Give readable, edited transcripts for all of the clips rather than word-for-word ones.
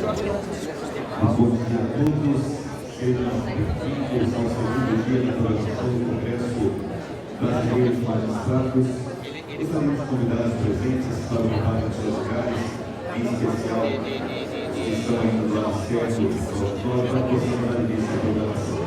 Bom dia a todos, sejam bem-vindos ao segundo dia da programação do Congresso Brasileiro de Magistrados. Gostaria de convidar os presentes para ocupar os seus lugares, em especial que estão indo do acesso ao auditório para possamos dar início à programação.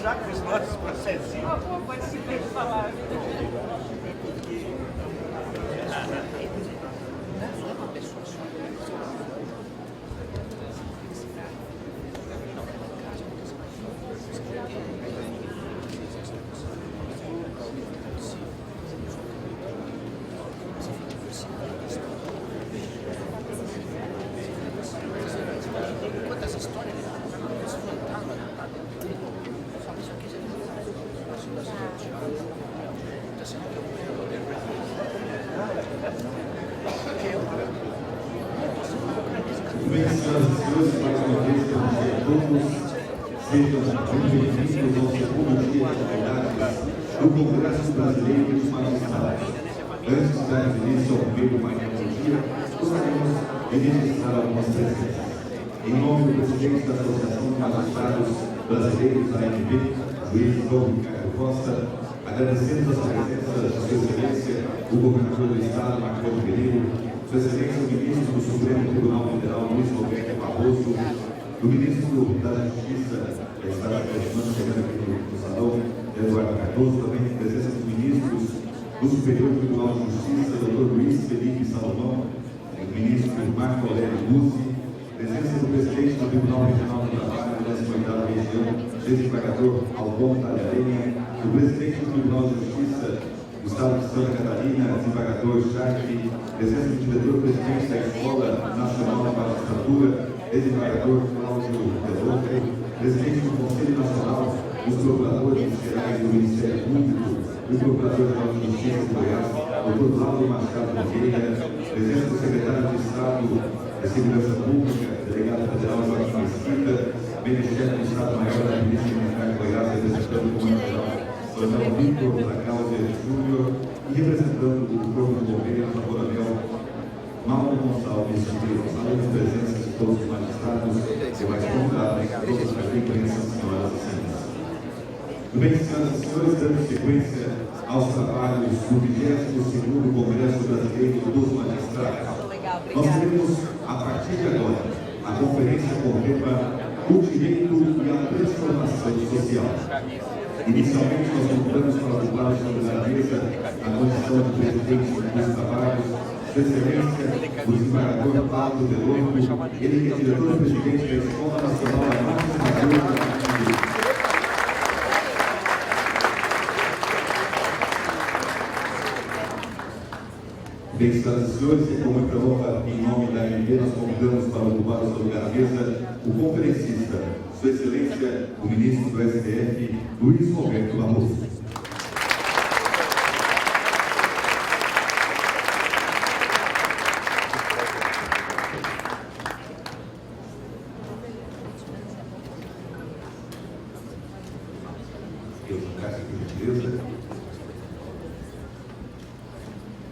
Já que os nossos processinhos, pode se falar. Bem, senhoras e senhores, mais uma vez, bom dia a todos. Sejam bem-vindos ao segundo dia de atividades do Congresso Brasileiro dos Magistrados. Antes de dar início ao primeiro painel do dia, gostaríamos de registrar algumas presenças. Em nome do presidente da Associação de Magistrados Brasileiros, AMB, juiz João Ricardo Costa, agradecemos a presença da Sua Excelência, o governador do Estado, Marcelo Pereira, Sua Excelência, o ministro do Supremo Tribunal Federal, Luiz Roberto Barroso, do ministro da Justiça, que está chegando aqui no salão, Eduardo Cardoso, também em presença dos ministros do Superior Tribunal de Justiça, Dr. Luiz Felipe Salomão, o ministro Marco Aurélio Buzzi, presença do presidente do Tribunal Regional do Trabalho, da 18ª Região, desembargador Albon Talharenha, o presidente do Tribunal de Justiça do Estado de Santa Catarina, desembargador Charque, presença do diretor-presidente da Escola Nacional da Magistratura, desembargador Cláudio Delonte, presidente do Conselho Nacional dos Procuradores Gerais do Ministério Público, o Procurador-Geral de Justiça de Goiás, Dr. Lauro Machado Nogueira, presença do secretário de Estado de Segurança Pública, delegado federal Joaquim Mesquita, beneficiário do Estado-Maior da Polícia Militar de Goiás, representando o Comando-Geral Coronel Victor da Cláudia Júnior e representando o Corpo de Bombeiros, o Coronel Mauro Gonçalves de Deus, além da presença de todos os magistrados e mais convidados, todos os que conhecem, senhoras e senhores. Bem, senhoras e senhores, dando sequência aos trabalhos do 22º Congresso Brasileiro dos Magistrados. Nós teremos, a partir de agora, a conferência com o tema O Direito e a Transformação Social. Inicialmente, nós convidamos para ocupar a mesa a condição de presidente dos trabalhos, Sua Excelência, o desembargador Cláudio Delonte, ele que é diretor-presidente da Escola Nacional da Magistratura. Bem, senhoras e senhores, e como é honra, em nome da AMB, nós convidamos para ocupar o seu lugar à mesa o conferencista, Sua Excelência, o ministro do STF, Luiz Roberto Barroso.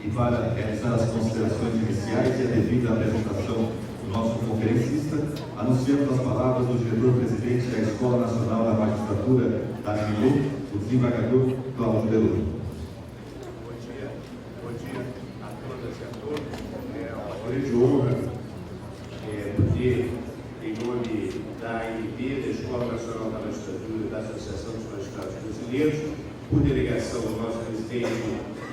E para realizar as considerações iniciais e a devida apresentação do nosso conferencista, anunciamos as palavras do diretor-presidente da Escola Nacional da Magistratura da AMB, o desembargador Cláudio Delonte. Bom dia a todas e a todos. É uma grande honra poder, em nome da AMB, da Escola Nacional da Magistratura e da Associação dos Magistrados Brasileiros, por delegação do nosso presidente,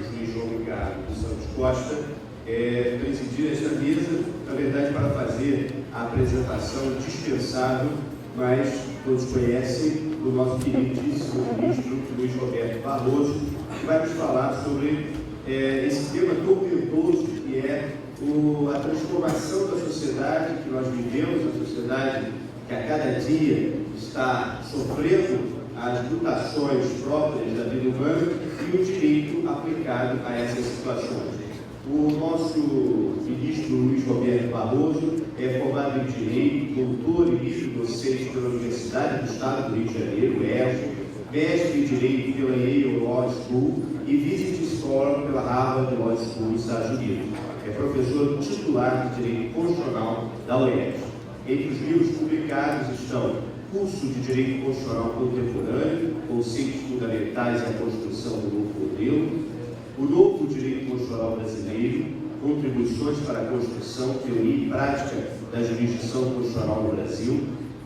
o juiz João Ricardo Santos Costa, presidir presidir esta mesa, na verdade, para fazer a apresentação dispensável, mas todos conhecem, do nosso queridíssimo ministro Luiz Roberto Barroso, que vai nos falar sobre esse tema tormentoso que é a transformação da sociedade que nós vivemos, a sociedade que a cada dia está sofrendo as mutações próprias da vida humana e o direito aplicado a essas situações. O nosso ministro Luiz Roberto Barroso é formado em Direito, doutor e livre docente pela Universidade do Estado do Rio de Janeiro, ERJ, mestre em Direito pela Yale Law School e Visiting Scholar pela Harvard Law School dos Estados Unidos. É professor titular de Direito Constitucional da UERJ. Entre os livros publicados estão Curso de Direito Constitucional Contemporâneo, Conceitos Fundamentais e a Construção do Novo Modelo, O Novo Direito Constitucional Brasileiro, Contribuições para a Construção, Teoria e Prática da Jurisdição Constitucional no Brasil,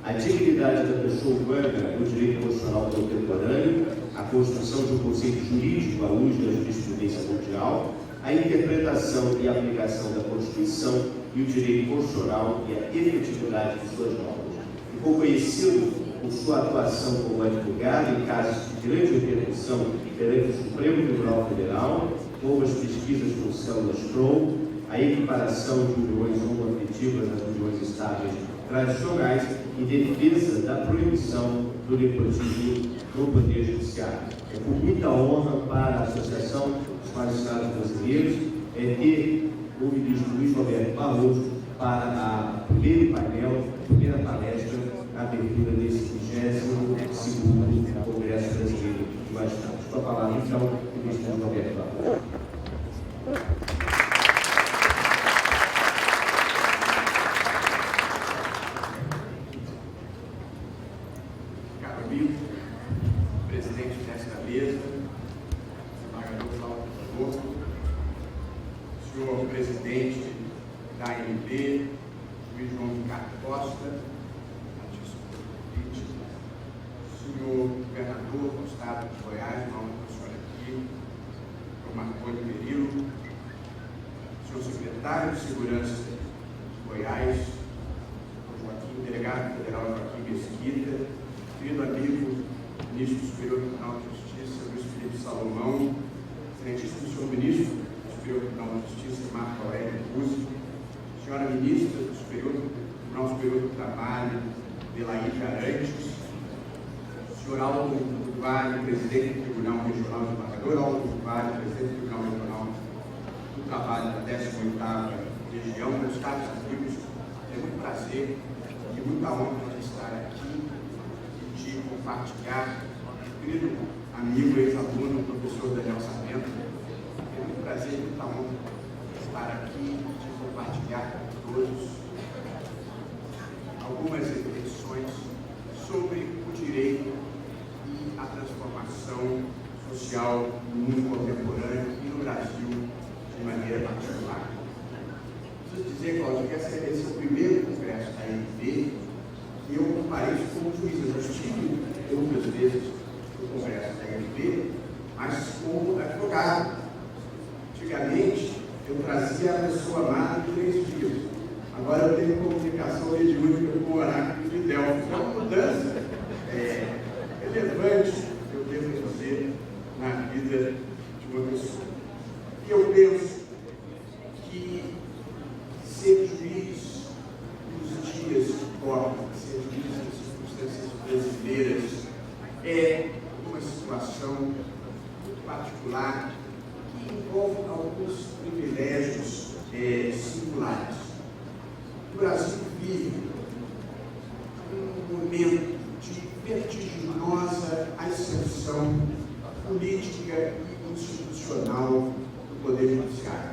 A Dignidade da Pessoa Humana no Direito Constitucional Contemporâneo, A Construção de um Conceito Jurídico à luz da Jurisprudência Mundial, A Interpretação e Aplicação da Constituição e o Direito Constitucional e a Efetividade de suas normas. Ficou conhecido por sua atuação como advogado em casos de grande repercussão perante o Supremo Tribunal Federal, como as pesquisas com células Crohn, a equiparação de uniões homoafetivas às uniões estáveis tradicionais e defesa da proibição do nepotismo no Poder Judiciário. É com muita honra para a Associação dos Magistrados Brasileiros ter o ministro Luiz Roberto Barroso para o primeiro painel, a primeira palestra, a abertura desse 22º Congresso Brasileiro de Magistrados. Com a palavra, então, o ministro Luiz Roberto Barroso. Caro amigo, presidente desta mesa, desembargador Cláudio, por favor, senhor presidente da ANB, Luiz João Ricardo Costa, senhor governador do estado de Goiás, uma honra para o senhor aqui, senhor Marconi Merilo, senhor secretário de Segurança de Goiás, Joaquim, delegado federal Joaquim Mesquita, querido amigo, ministro superior do Tribunal de Justiça, Luiz Felipe Salomão, excelentíssimo senhor ministro do Superior Tribunal de Justiça, Marco Aurélio Buzzi, senhora ministra do Tribunal Superior do Trabalho, Delaide Arantes, senhor Aldo do Vale, presidente do Tribunal Regional, desembargador Aldo do Vale, presidente do Tribunal Regional do Trabalho da 18ª Região, meus caros amigos, é muito prazer e muita honra de estar aqui e de compartilhar, querido amigo, ex-aluno, professor Daniel Sarmento, é muito prazer e muita honra estar aqui e de compartilhar com todos algumas reflexões sobre o direito e a transformação social no mundo contemporâneo e no Brasil de maneira particular. Preciso dizer, Cláudio, que esse é o primeiro congresso da ANB que eu compareço como juiz. Eu já estive outras vezes no congresso da ANB, mas como advogado. Antigamente, eu trazia a pessoa amada em 3 dias. Agora eu tenho comunicação mediúnica com o oráculo de Delfos. É uma mudança relevante, eu devo dizer, na vida de uma pessoa. E eu penso que ser juiz nos dias que correm, ser juiz nas circunstâncias brasileiras, é uma situação muito particular que envolve alguns privilégios singulares. O Brasil vive um momento de vertiginosa ascensão política e institucional do Poder Judiciário.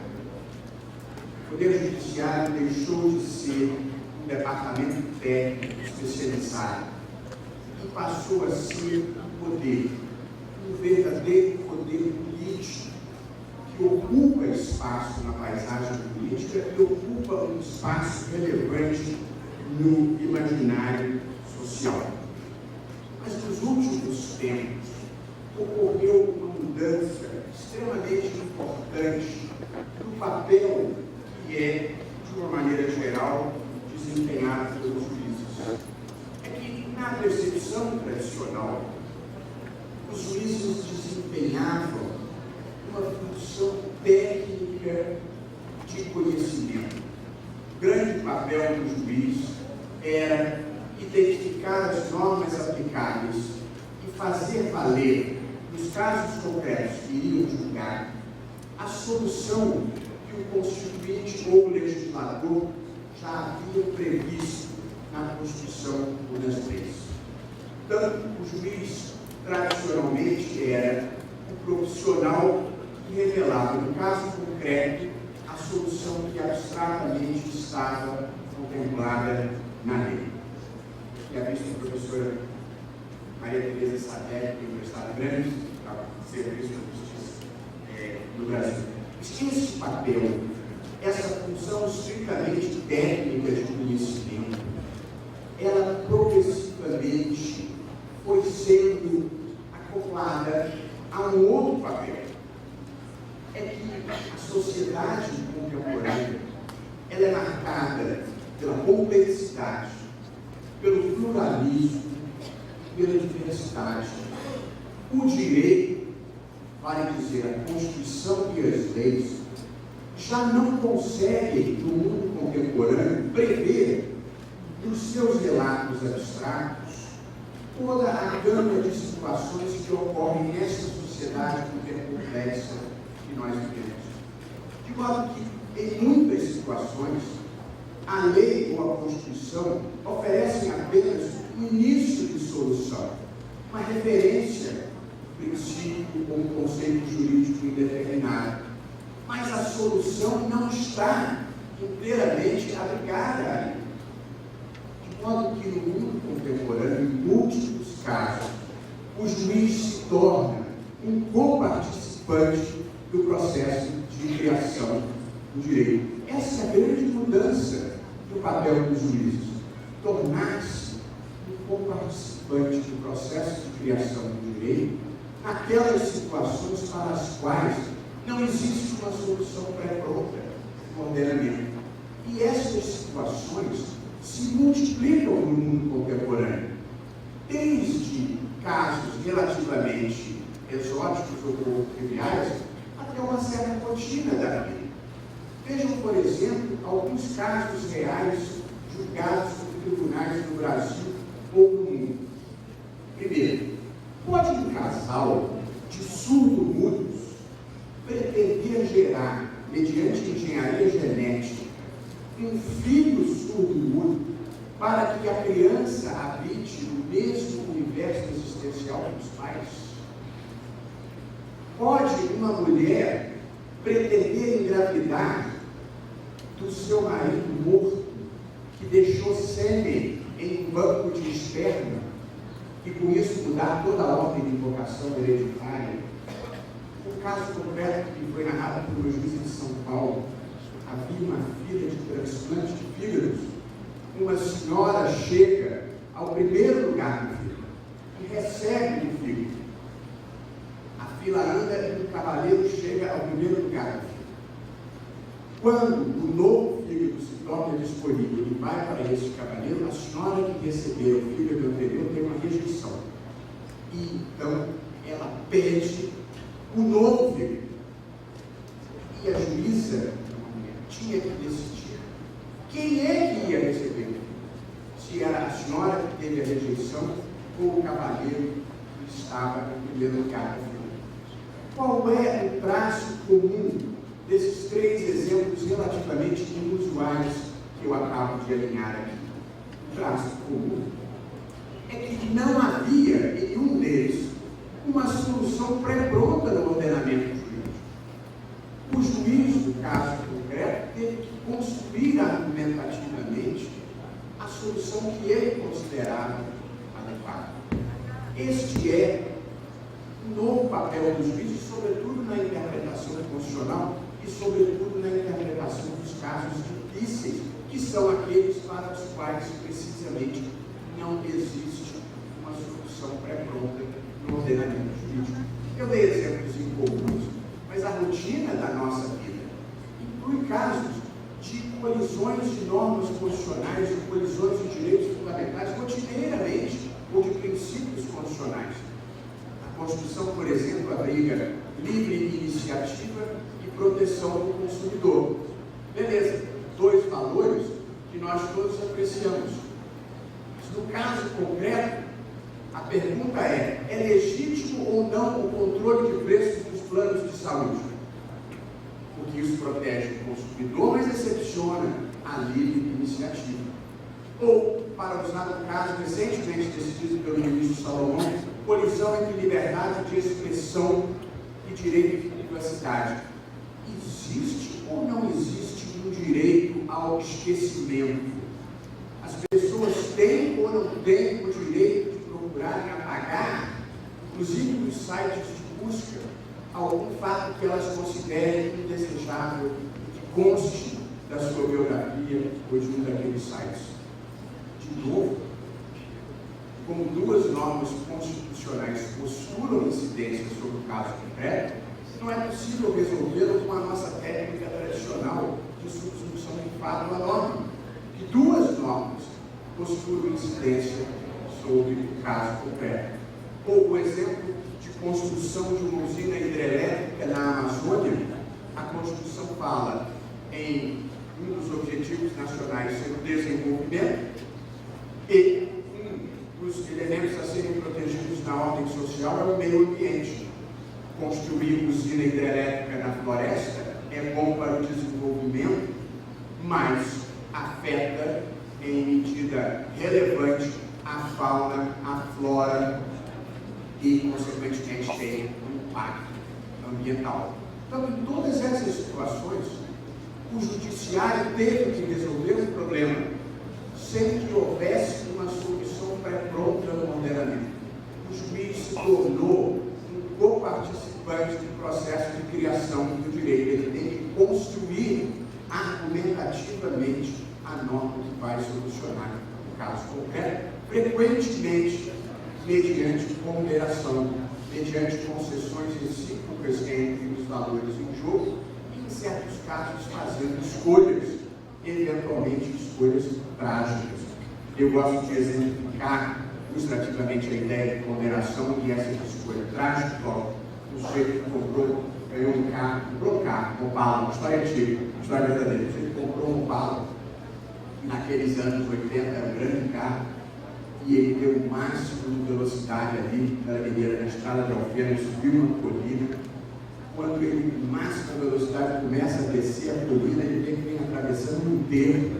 O Poder Judiciário deixou de ser um departamento técnico especializado e passou a ser um verdadeiro poder político que ocupa espaço na paisagem política e ocupa um espaço relevante no imaginário social. Mas nos últimos tempos ocorreu uma mudança extremamente importante no papel que é, de uma maneira geral, desempenhado pelos juízes. É que, na percepção tradicional, os juízes desempenhavam uma função técnica de conhecimento. O grande papel do juiz era identificar as normas aplicáveis e fazer valer, nos casos concretos que iriam julgar, a solução que o Constituinte ou o legislador já havia previsto na Constituição ou nas leis. Portanto, o juiz, tradicionalmente, era o profissional que revelava, no caso concreto, a solução que abstratamente estava contemplada na lei. E a vista a professora Maria Tereza Sadetti tem prestado grande serviço à justiça no Brasil. Esse papel, essa função estritamente técnica de conhecimento, ela progressivamente foi sendo acoplada a um outro papel. É que a sociedade contemporânea, ela é marcada pela complexidade, pelo pluralismo, pela diversidade. O direito, vale dizer, a Constituição e as leis, já não conseguem, no mundo contemporâneo, prever, nos seus relatos abstratos, toda a gama de situações que ocorrem nessa sociedade complexa que nós vivemos. De modo que, em muitas situações, a lei ou a Constituição oferecem apenas um início de solução, uma referência, um princípio ou um conceito jurídico indeterminado. Mas a solução não está inteiramente abrigada ali. De modo que, no mundo contemporâneo, em múltiplos casos, o juiz se torna um coparticipante do processo de criação do direito. Essa é a grande mudança do papel dos juízes, tornar-se um coparticipante do processo de criação do direito naquelas situações para as quais não existe uma solução pré-pronta no ordenamento. E essas situações se multiplicam no mundo contemporâneo, desde casos relativamente exóticos ou pouco triviais, até uma certa rotina da vida. Vejam, por exemplo, alguns casos reais julgados por tribunais no Brasil ou no mundo. Primeiro, pode um casal de surdo-mudos pretender gerar, mediante engenharia genética, um filho surdo-mudo para que a criança habite no mesmo universo existencial dos pais? Pode uma mulher pretender engravidar do seu marido morto, que deixou sêmen em um banco de esperma, e com isso mudar toda a ordem de invocação hereditária? O caso concreto que foi narrado por uma juíza de São Paulo, havia uma fila de transplante de fígados. Uma senhora chega ao primeiro lugar do fígado e recebe o fígado. A fila anda e o cavaleiro chega ao primeiro lugar do fígado. Quando o novo fígado se torna disponível e vai para esse cavaleiro, a senhora que recebeu o fígado anterior tem uma rejeição. E então ela pede o novo fígado. E a juíza tinha que decidir quem é que ia receber o fígado. Se era a senhora que teve a rejeição ou o cavaleiro que estava em primeiro lugar do fígado. Qual é o traço comum desses três exemplos relativamente inusuais que eu acabo de alinhar aqui? O traço comum é que não havia em nenhum deles uma solução pré-pronta no ordenamento jurídico. O juiz, no caso concreto, teve que construir argumentativamente a solução que ele considerava adequada. Este é um novo papel dos juízes, sobretudo na interpretação constitucional e, sobretudo, na interpretação dos casos difíceis, que são aqueles para os quais, precisamente, não existe uma solução pré-pronta no ordenamento jurídico. Eu dei exemplos incomuns, mas a rotina da nossa vida inclui casos de colisões de normas constitucionais, de colisões de direitos fundamentais rotineiramente ou de princípios constitucionais. A Constituição, por exemplo, abriga livre iniciativa e proteção do consumidor. Beleza, dois valores que nós todos apreciamos. Mas no caso concreto, a pergunta é legítimo ou não o controle de preços dos planos de saúde? Porque isso protege o consumidor, mas excepciona a livre iniciativa. Ou, para usar um caso recentemente decidido pelo ministro Salomão, colisão entre liberdade de expressão e direito de privacidade. Existe ou não existe um direito ao esquecimento? As pessoas têm ou não têm o direito de procurarem apagar, inclusive nos sites de busca, algum fato que elas considerem indesejável que conste da sua biografia ou de um daqueles sites. De novo, como duas normas constitucionais postulam incidência sobre o caso concreto, não é possível resolvê-lo com a nossa técnica tradicional de substituição de fato à norma, que duas normas postulam incidência sobre o caso concreto. Ou o exemplo de construção de uma usina hidrelétrica na Amazônia, a Constituição fala em um dos objetivos nacionais ser o desenvolvimento e um dos elementos a serem protegidos na ordem social é o meio ambiente. Construir usina hidrelétrica na floresta é bom para o desenvolvimento, mas afeta em medida relevante a fauna, a flora e, consequentemente, tem um impacto ambiental. Então, em todas essas situações, o judiciário teve que resolver o problema sem que houvesse uma solução pré-pronta no ordenamento. O juiz se tornou um co-participante do processo de criação do direito. Ele tem que construir argumentativamente a norma que vai solucionar o caso concreto, frequentemente mediante ponderação, mediante concessões recíprocas entre os valores em jogo e, em certos casos, fazendo escolhas, eventualmente escolhas trágicas. Eu gosto de exemplificar ilustrativamente a ideia de ponderação e essa escolha trágica. O sujeito que ganhou um carro, comprou um carro, um Opala, uma história antiga, uma história verdadeira. O sujeito comprou um Opala, e naqueles anos 80 era um grande carro, e ele deu o máximo de velocidade ali, ele era na estrada de Alfena, subiu uma colina. Quando ele, com máxima velocidade, começa a descer a colina, ele vê que vem atravessando um enterro.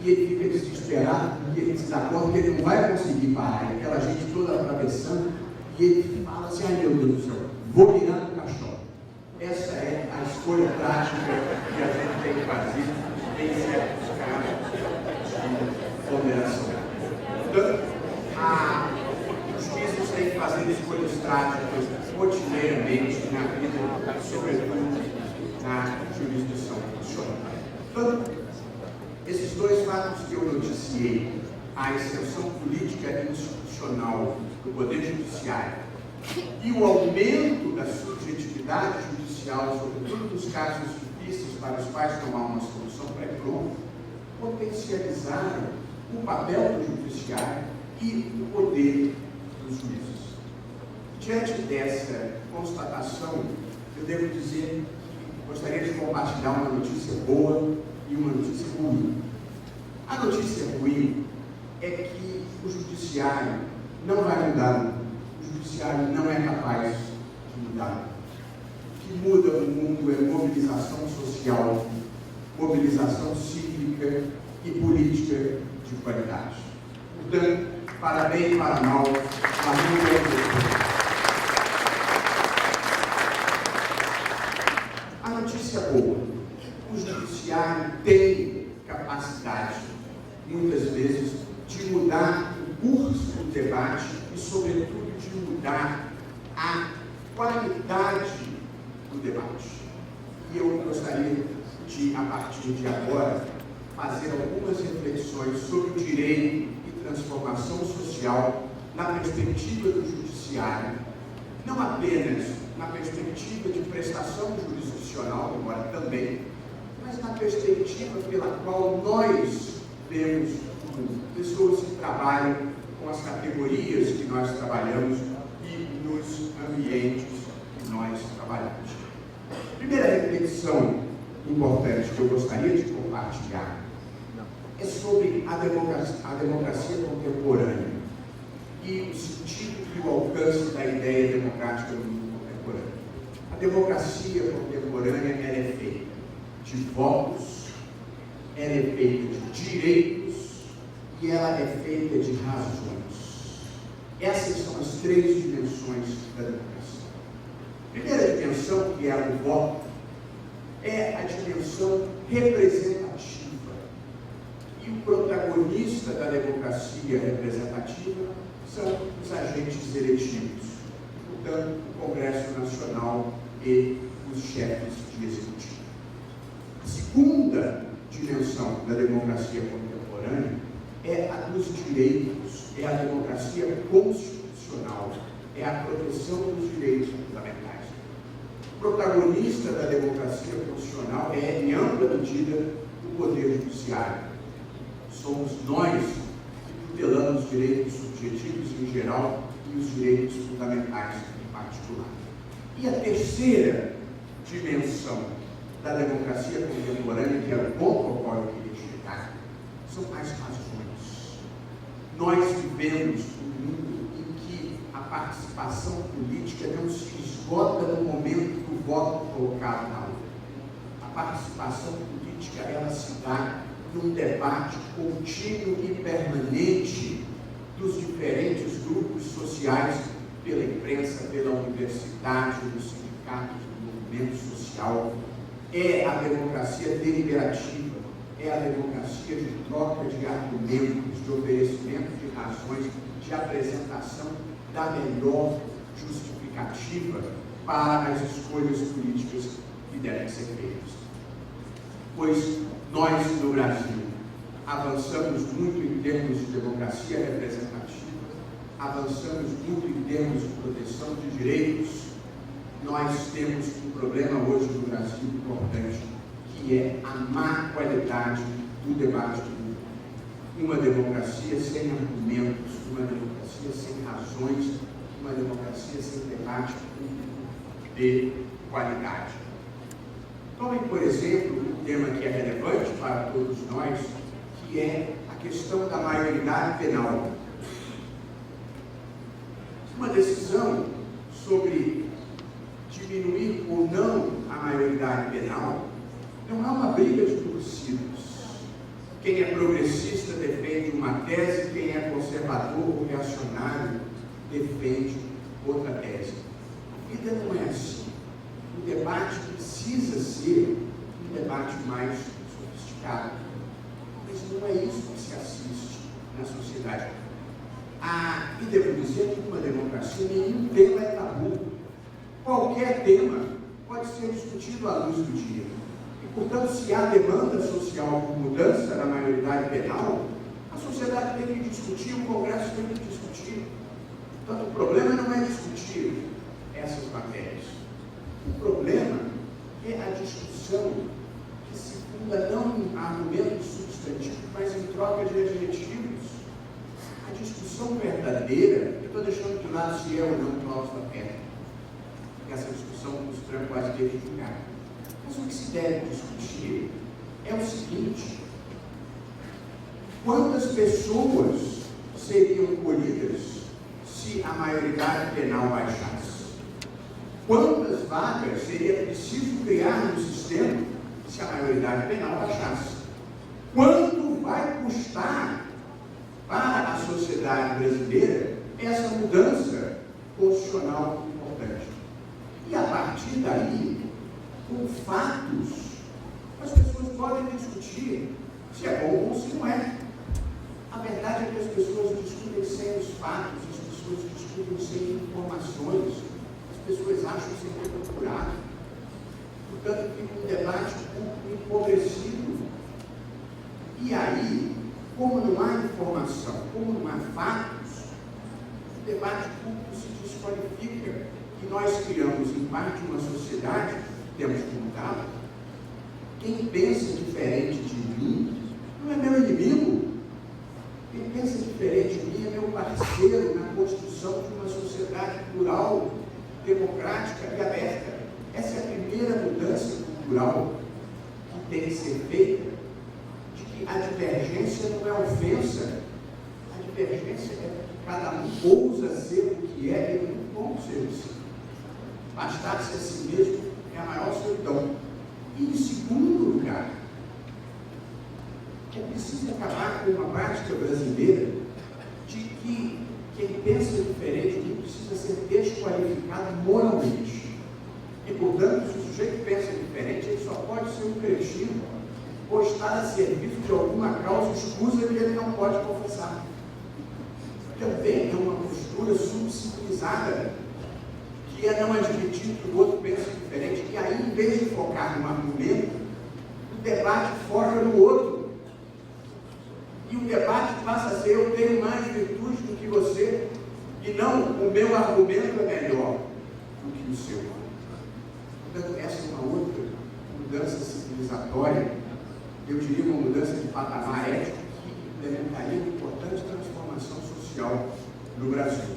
E ele fica desesperado, porque ele se dá conta que ele não vai conseguir parar. E aquela gente toda atravessando, e ele fala assim: ai meu Deus do céu, vou virar no caixão. Essa é a escolha prática que a gente tem que fazer em certos casos de ponderação. Portanto, os juízes têm que fazer escolhas trágicas rotineiramente na vida, sobretudo na jurisdição constitucional. Portanto, esses dois fatos que eu noticiei, a exceção política e institucional do Poder Judiciário e o aumento da subjetividade judicial, sobretudo nos casos difíceis para os quais não há uma solução pré-pronta, potencializaram o papel do Judiciário e o poder dos juízes. Diante dessa constatação, eu devo dizer que gostaria de compartilhar uma notícia boa e uma notícia ruim. A notícia ruim é que o Judiciário não vai mudar. O Judiciário não é capaz de mudar. O que muda no mundo é mobilização social, mobilização cívica e política de qualidade. Portanto, para bem e para mal, a notícia boa: o Judiciário tem capacidade, muitas vezes, de mudar o curso do debate e, sobretudo, de mudar a qualidade do debate. E eu gostaria de, a partir de agora, fazer algumas reflexões sobre o direito e transformação social na perspectiva do Judiciário, não apenas na perspectiva de prestação jurisdicional, embora também, mas na perspectiva perspectiva pela qual nós vemos o mundo. Pessoas que trabalham com as categorias que nós trabalhamos e nos ambientes que nós trabalhamos. A primeira reflexão importante que eu gostaria de compartilhar é sobre a democracia contemporânea e o sentido e o alcance da ideia democrática no mundo contemporâneo. A democracia contemporânea é feita de votos, ela é feita de direitos e ela é feita de razões. Essas são as três dimensões da democracia. A primeira dimensão, que é a do voto, é a dimensão representativa. E o protagonista da democracia representativa são os agentes eletivos, portanto, o Congresso Nacional e os chefes de executivo. A segunda dimensão da democracia contemporânea é a dos direitos, é a democracia constitucional, é a proteção dos direitos fundamentais. O protagonista da democracia constitucional é, em ampla medida, o Poder Judiciário. Somos nós que tutelamos os direitos subjetivos em geral e os direitos fundamentais em particular. E a terceira dimensão da democracia contemporânea, que é o ponto ao qual eu queria chegar, são as razões. Nós vivemos um mundo em que a participação política não se esgota no momento do voto colocado na urna. A participação política, ela se dá num debate contínuo e permanente dos diferentes grupos sociais, pela imprensa, pela universidade, nos sindicatos, no movimento social. É a democracia deliberativa, é a democracia de troca de argumentos, de oferecimento de razões, de apresentação da melhor justificativa para as escolhas políticas que devem ser feitas. Pois nós, no Brasil, avançamos muito em termos de democracia representativa, avançamos muito em termos de proteção de direitos. Nós temos um problema hoje no Brasil importante, que é a má qualidade do debate público. Uma democracia sem argumentos, uma democracia sem razões, uma democracia sem debate público de qualidade. Tomem, por exemplo, um tema que é relevante para todos nós, que é a questão da maioridade penal. Uma decisão sobre diminuir ou não a maioridade penal não é uma briga de torcidas. Quem é progressista defende uma tese, quem é conservador ou reacionário defende outra tese. A vida não é assim. O debate precisa ser um debate mais sofisticado. Mas não é isso que se assiste na sociedade. E devo dizer que numa democracia nenhum tema é tabu. Qualquer tema pode ser discutido à luz do dia. E, portanto, se há demanda social por mudança na maioridade penal, a sociedade tem que discutir, o Congresso tem que discutir. Portanto, o problema não é discutir essas matérias. O problema é a discussão que se funda não em argumentos substantivos, mas em troca de adjetivos. A discussão verdadeira, eu estou deixando de lado se é ou não Cláudio da Terra, porque essa discussão nos tranca quase desde julgar. Mas o que se deve discutir é o seguinte: quantas pessoas seriam colhidas se a maioridade penal baixasse? Quantas vagas seria preciso criar no sistema se a maioridade penal baixasse? Quanto vai custar para a sociedade brasileira essa mudança constitucional importante? E a partir daí, com fatos, as pessoas podem discutir se é bom ou se não é. A verdade é que as pessoas discutem sem os fatos, as pessoas discutem sem informações, as pessoas acham sem ter procurado. Portanto, fica um debate público empobrecido. E aí, como não há informação, como não há fatos, o debate público se desqualifica. E nós criamos, em parte, uma sociedade, temos que mudá-la, que quem pensa diferente de mim não é meu inimigo. Quem pensa diferente de mim é meu parceiro na construção de uma sociedade plural, democrática e aberta. Essa é a primeira mudança cultural que tem que ser feita, de que a divergência não é ofensa. A divergência é que cada um ousa ser o que é e não como ser assim. Bastar-se a si mesmo é a maior solidão. E em segundo lugar, é preciso acabar com uma prática brasileira de que quem pensa diferente não precisa ser desqualificado moralmente. E, portanto, se o sujeito pensa diferente, ele só pode ser um cretino ou estar a serviço de alguma causa escusa que ele não pode confessar. Também é uma postura subcivilizada, que é não admitir que o outro pensa diferente, e aí, em vez de focar no argumento, o debate foca no outro. E o debate passa a ser: eu tenho mais virtude do que você, e não o meu argumento é melhor do que o seu. Portanto, essa é uma outra mudança civilizatória, eu diria uma mudança de patamar ético, que implementaria uma importante transformação social no Brasil,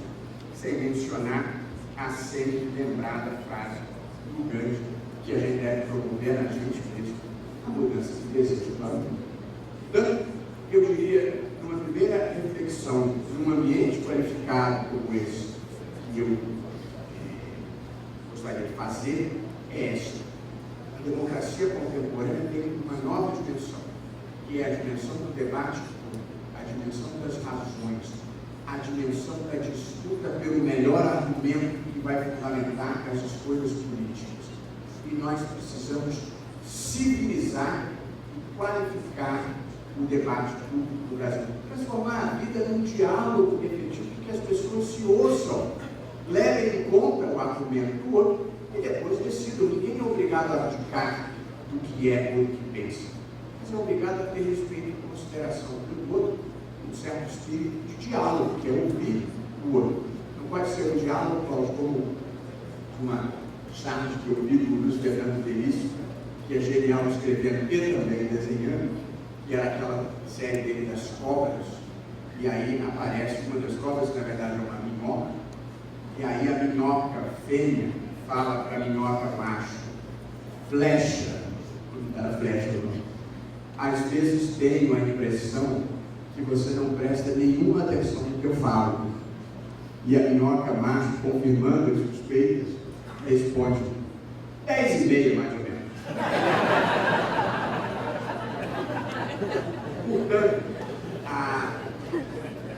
sem mencionar a sempre lembrada frase do Gandhi, que a gente deve promover na gente mesmo, a mudança de desejo para o mundo. Portanto, eu diria, numa primeira reflexão, num ambiente qualificado como esse, que eu gostaria de fazer, é esta. A democracia contemporânea tem uma nova dimensão, que é a dimensão do debate público, a dimensão das razões, a dimensão da disputa pelo melhor argumento que vai fundamentar as escolhas políticas. E nós precisamos civilizar e qualificar o debate público do Brasil. Transformar a vida num diálogo efetivo, que as pessoas se ouçam, levem em conta o argumento do outro e depois decidam. Ninguém é obrigado a abdicar do que é ou do que pensa, mas é obrigado a ter respeito e consideração do outro, um certo espírito de diálogo, que é ouvir o outro. Não pode ser um diálogo, como uma charge que eu vi do Luiz Fernando Veríssimo, que é genial escrevendo e também desenhando, que era aquela série dele das cobras, e aí aparece uma das cobras, que na verdade é uma minhoca, e aí a minhoca fêmea fala para a minhoca macho: flecha, era flecha ou não. Às vezes tenho a impressão que você não presta nenhuma atenção no que eu falo. E a minhoca macho, confirmando as suspeitas, responde: 10h30 mais ou menos. Portanto, a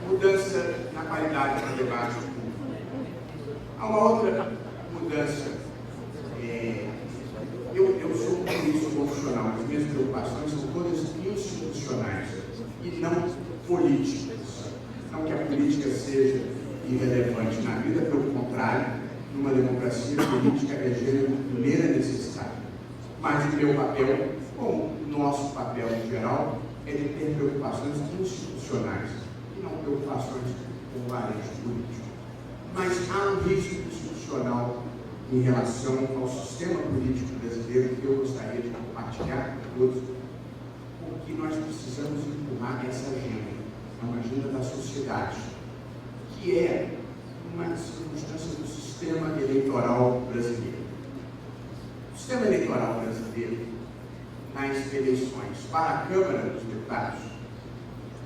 mudança na qualidade do debate público. Há uma outra mudança. Eu sou um político constitucional, as minhas preocupações são todas institucionais e não políticas. Não que a política seja irrelevante na vida, pelo contrário, numa democracia política é gênero de primeira necessidade. Mas o meu papel, como nosso papel em geral, é de ter preocupações institucionais e não preocupações com o varejo político. Mas há um risco institucional em relação ao sistema político brasileiro que eu gostaria de compartilhar com todos, porque nós precisamos empurrar essa agenda, uma agenda da sociedade, que é uma circunstância do sistema eleitoral brasileiro. O sistema eleitoral brasileiro, nas eleições para a Câmara dos Deputados,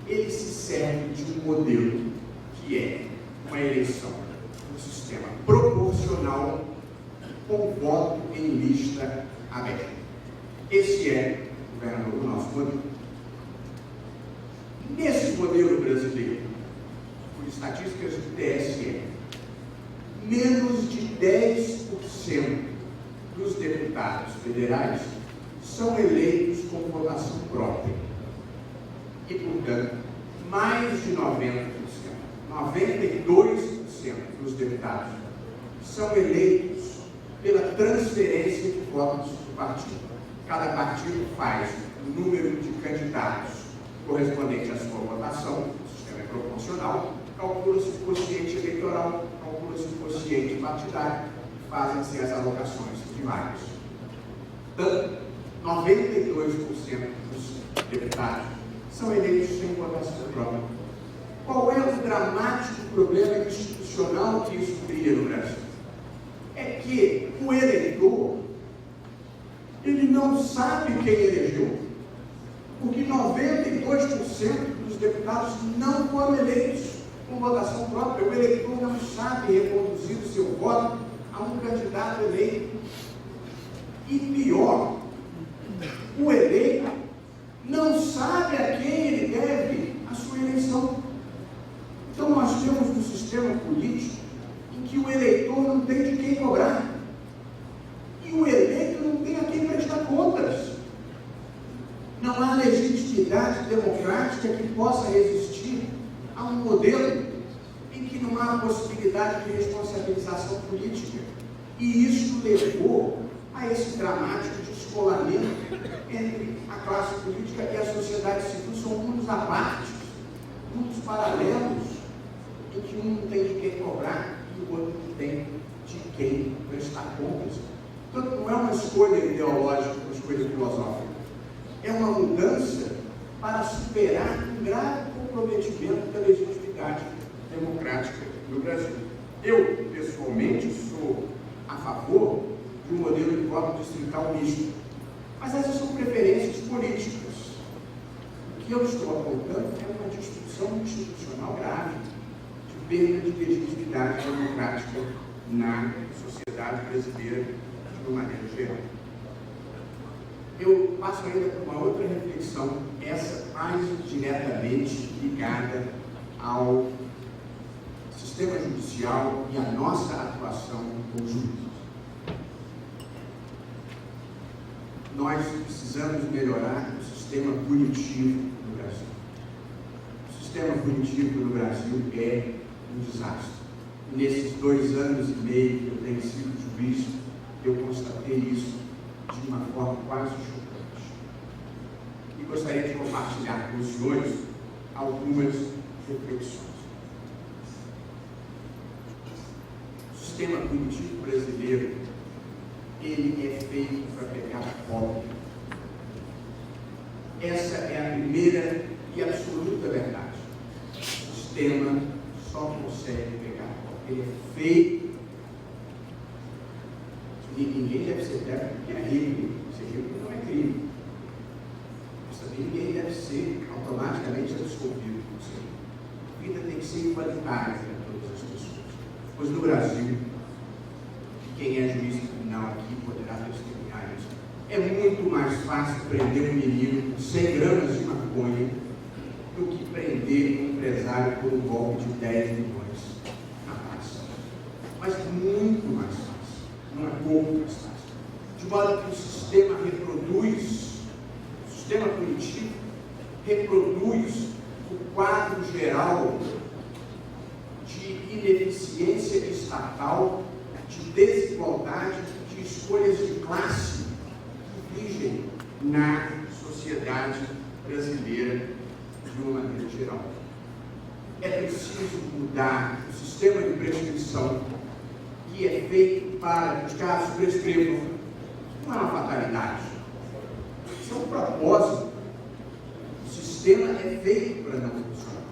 ele se serve de um modelo que é uma eleição, um sistema proporcional com voto em lista aberta. Esse é, governador, o nosso modelo. Nesse modelo brasileiro, por estatísticas do TSE, menos de 10% dos deputados federais são eleitos com votação própria. E, portanto, mais de 90%, 92% dos deputados são eleitos pela transferência de votos do partido. Cada partido faz o número de candidatos correspondente à sua votação, o sistema é proporcional, calcula-se o quociente eleitoral, calcula-se o quociente partidário, fazem-se as alocações de vagas. Portanto, 92% dos deputados são eleitos sem votação própria. Qual é o dramático problema institucional que isso cria no Brasil? É que o eleitor, ele não sabe quem elegeu, porque 92% dos deputados não foram eleitos com votação própria. O eleitor não sabe reconduzir o seu voto a um candidato eleito. E pior, o eleito não sabe a quem ele deve a sua eleição. Então nós temos um sistema político em que o eleitor não tem de quem cobrar. E o eleito não tem a quem prestar contas. Não há legitimidade democrática que possa resistir a um modelo em que não há possibilidade de responsabilização política. E isso levou a esse dramático descolamento entre a classe política e a sociedade civil. São mundos à parte, mundos paralelos, em que um não tem de quem cobrar e o outro não tem de quem prestar contas. Portanto, não é uma escolha ideológica, uma escolha filosófica. É uma mudança para superar um grave comprometimento da legitimidade democrática no Brasil. Eu, pessoalmente, sou a favor de um modelo de voto distrital misto. Mas essas são preferências políticas. O que eu estou apontando é uma discussão institucional grave, de perda de legitimidade democrática na sociedade brasileira, de uma maneira geral. Eu passo ainda por uma outra reflexão, essa mais diretamente ligada ao sistema judicial e à nossa atuação como juízes. Nós precisamos melhorar o sistema punitivo no Brasil. O sistema punitivo no Brasil é um desastre. E nesses 2 anos e meio que eu tenho sido juiz, eu constatei isso de uma forma quase chocante. E gostaria de compartilhar com os senhores algumas reflexões. O sistema punitivo brasileiro, ele é feito para pegar pobre. Essa é a primeira e absoluta verdade. O sistema só consegue pegar pobre. Ele é feito. Ninguém deve ser pego porque é rico. Ser rico não é crime. Mas também ninguém deve ser automaticamente absolvido. A vida tem que ser igualitária para todas as pessoas. Pois no Brasil, quem é juiz criminal aqui poderá testemunhar isso. É muito mais fácil prender um menino com 100 gramas de maconha do que prender um empresário por um golpe de 10 milhões na praça. Mas muito mais fácil. Não é pouco mais fácil. De modo que o sistema punitivo reproduz o quadro geral de ineficiência estatal, de desigualdade, de escolhas de classe que vigem na sociedade brasileira de uma maneira geral. É preciso mudar o sistema de prescrição que é feito para que os casos prescrevam. Não é uma fatalidade. Isso é um propósito. O sistema é feito para não funcionar.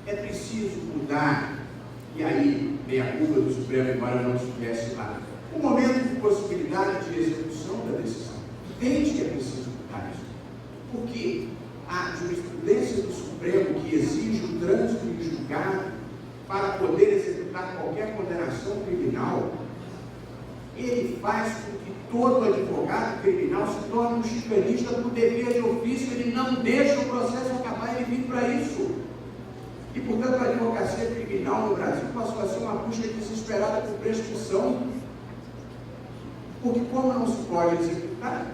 É preciso mudar, e aí vem a culpa do Supremo, embora não estivesse lá, o momento de possibilidade de execução da decisão. Entende que é preciso mudar isso. Porque a jurisprudência do Supremo, que exige o trânsito em julgado para poder executar qualquer condenação criminal, ele faz com que todo advogado criminal se torne um chicanista por dever de ofício. Ele não deixa o processo acabar, ele vive para isso. E, portanto, a advocacia criminal no Brasil passou a ser uma busca desesperada por prescrição. Porque, como não se pode executar,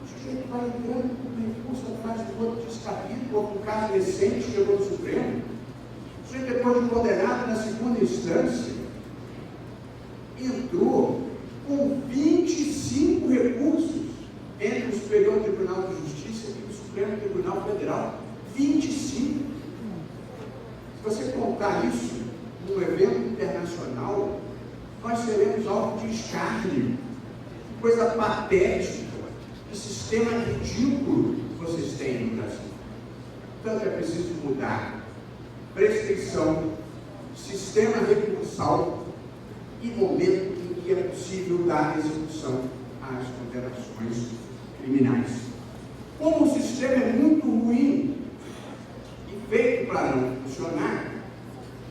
o sujeito vai entrando com um recurso atrás do outro descabido, ou com um caso recente chegou no Supremo. O sujeito, depois de condenado na segunda instância, entrou com 25 recursos entre o Superior Tribunal de Justiça e o Supremo Tribunal Federal. 25. Se você contar isso num evento internacional, nós seremos alvo de escárnio, coisa patética, de sistema ridículo que vocês têm no Brasil. Portanto, é preciso mudar prescrição, sistema recursal e momento em que é possível dar execução às condenações criminais. Como o sistema é muito ruim e feito para não funcionar,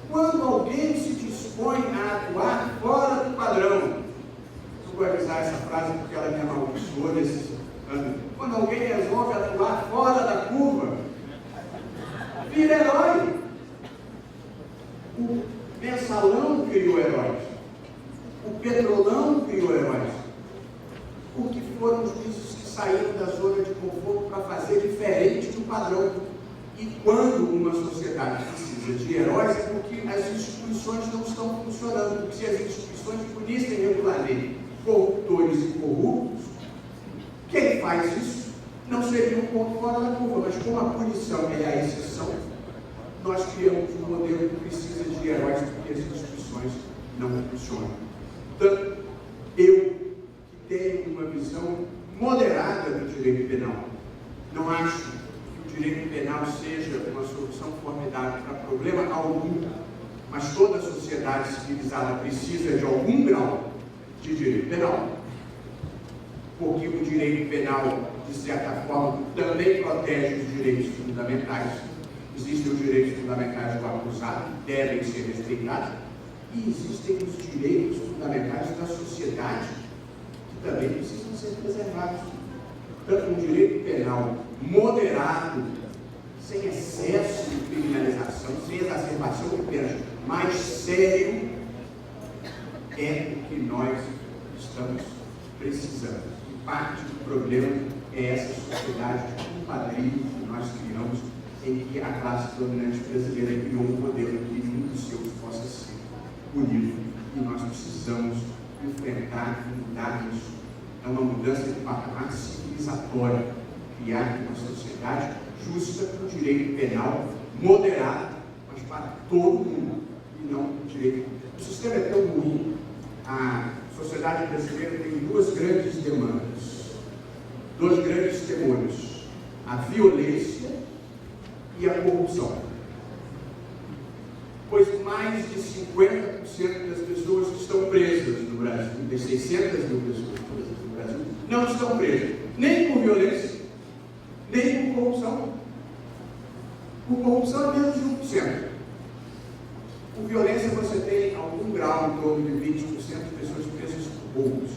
quando alguém se dispõe a atuar fora do padrão, eu vou avisar essa frase porque ela me amaldiçoou nesses anos, quando alguém resolve atuar fora da curva, vira herói. O mensalão criou heróis, o petrolão criou heróis, porque foram os juízes que saíram da zona de conforto para fazer diferente do padrão. E quando uma sociedade precisa de heróis, é porque as instituições não estão funcionando. Porque se as instituições punissem regularmente corruptores e corruptos, quem faz isso não seria um ponto fora da curva. Mas como a punição é a exceção, nós criamos um modelo que precisa de heróis porque as instituições não funcionam. Portanto, eu que tenho uma visão moderada do direito penal, não acho que o direito penal seja uma solução formidável para problema algum, mas toda sociedade civilizada precisa de algum grau de direito penal, porque o direito penal, de certa forma, também protege os direitos fundamentais. Existem os direitos fundamentais do acusado, que devem ser respeitados, e existem os direitos fundamentais da sociedade, que também precisam ser preservados. Portanto, um direito penal moderado, sem excesso de criminalização, sem exacerbação de penas, mais sério, é o que nós estamos precisando. E parte do problema é essa sociedade de compadrio que nós criamos, em que a classe dominante brasileira criou um modelo que nenhum dos seus possa ser punido. E nós precisamos enfrentar e mudar isso. É uma mudança de patamar civilizatório, criar uma sociedade justa com direito penal moderado, mas para todo mundo, e não direito. O sistema é tão ruim, a sociedade brasileira tem duas grandes demandas, dois grandes temores: a violência e a corrupção. Pois mais de 50% das pessoas que estão presas no Brasil, das 600 mil pessoas presas no Brasil, não estão presas, nem por violência, nem por corrupção. Por corrupção é menos de 1%. Por violência você tem algum grau, em torno de 20% de pessoas presas por roubos.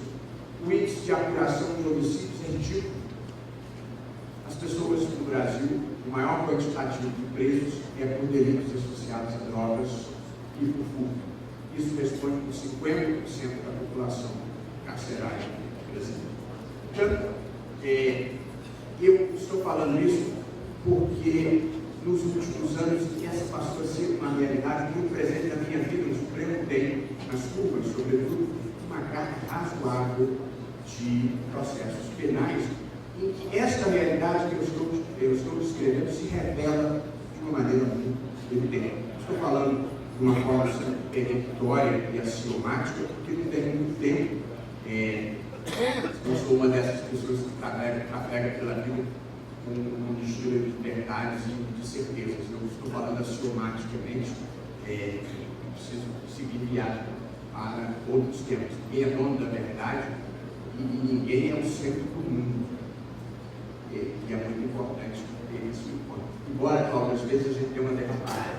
O índice de apuração de homicídios é ridículo. As pessoas no Brasil, o maior quantitativo de presos é por delitos associados a drogas e por furto. Isso responde por 50% da população carcerária brasileira. Portanto, eu estou falando isso porque nos últimos anos essa passou a ser uma realidade muito presente na minha vida. No Supremo tem, nas curvas, sobretudo, uma carga razoável de processos penais em que esta realidade que eu estou descrevendo se revela de uma maneira muito evidente. Estou falando de uma forma peremptória e axiomática, porque não tem muito tempo. Eu sou uma dessas pessoas que trafega pela vida com uma mistura de verdades e de certezas. Eu estou falando axiomaticamente, preciso seguir viagem para outros temas. Ninguém é dono da verdade e ninguém é o centro do mundo. E é muito importante ter isso em conta. Embora, Cláudio, às vezes a gente tenha uma derrapada.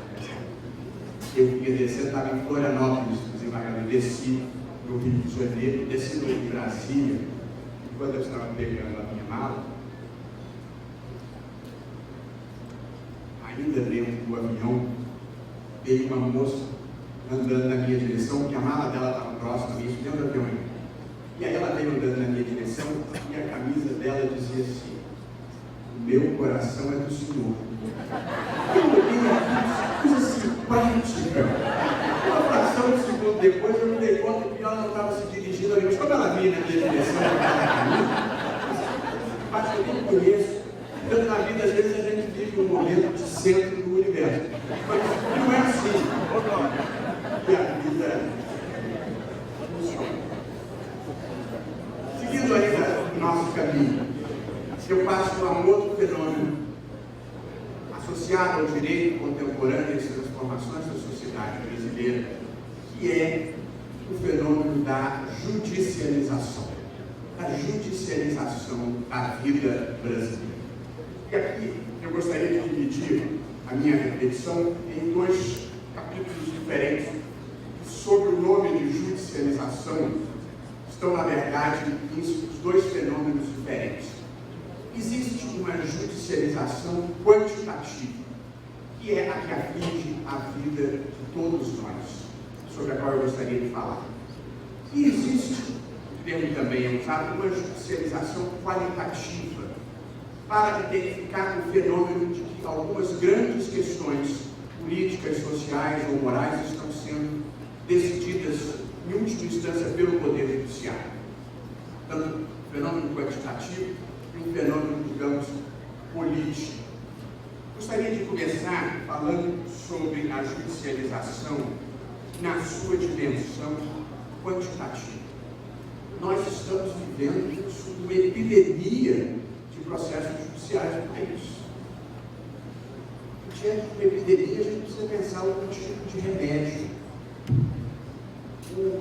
Eu ia descer, estava em Florianópolis, eu desci no Rio de Janeiro, desci no Rio de Brasília, e quando eu estava pegando a minha mala, ainda dentro do avião, veio uma moça andando na minha direção, que a mala dela estava próxima a mim, dentro do avião. E aí ela veio andando na minha direção, e a camisa dela dizia assim: "O meu coração é do Senhor." Eu olhei aqui, coisa simpática. Uma fração de segundo depois, eu me dei conta que ela não estava se dirigindo ali, mas como ela vinha na minha direção, mas eu nem conheço. Então, na vida, às vezes, a gente vive um momento de centro do universo. Mas não é assim. E a vida funciona. Seguindo ainda o nosso caminho, eu passo a um outro fenômeno associado ao direito contemporâneo e às transformações da sociedade brasileira, que é o fenômeno da judicialização da vida brasileira. E aqui eu gostaria de dividir a minha reflexão em dois capítulos diferentes. Sob o nome de judicialização estão, na verdade, os dois fenômenos diferentes. Existe uma judicialização quantitativa, que é a que aflige a vida de todos nós, sobre a qual eu gostaria de falar. E existe, o termo também é usado, uma judicialização qualitativa, para identificar o fenômeno de que algumas grandes questões políticas, sociais ou morais estão sendo decididas, em última instância, pelo Poder Judiciário. Tanto um fenômeno quantitativo e um fenômeno, digamos, político. Gostaria de começar falando sobre a judicialização na sua dimensão quantitativa. Nós estamos vivendo uma epidemia de processos judiciais no país. Diante de uma epidemia, a gente precisa pensar algum tipo de remédio.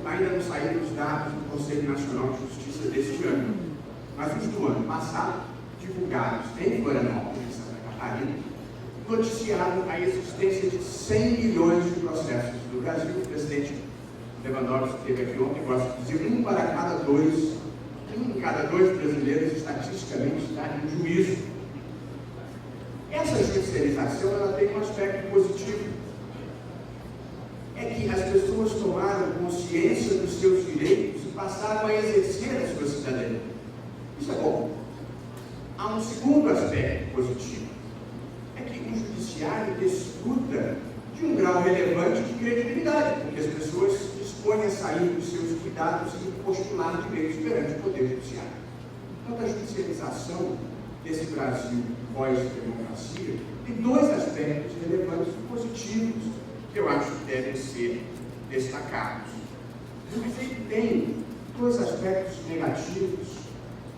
Ainda não saíram os dados do Conselho Nacional de Justiça deste ano, mas os do ano passado, divulgados em Florianópolis, em Santa Catarina, noticiaram a existência de 100 milhões de processos no Brasil. O presidente Lewandowski esteve aqui ontem, gosto de dizer, um em cada dois brasileiros estatisticamente está em juízo. Essa judicialização ela tem um aspecto positivo. É que as pessoas tomaram consciência dos seus direitos e passaram a exercer a sua cidadania. Isso é bom. Há um segundo aspecto positivo. É que o judiciário desfruta de um grau relevante de credibilidade, porque as pessoas dispõem a sair dos seus cuidados e postular direitos perante o Poder Judiciário. Então, a judicialização desse Brasil pós-democracia tem dois aspectos relevantes e positivos que eu acho que devem ser destacados. Mas ele tem dois aspectos negativos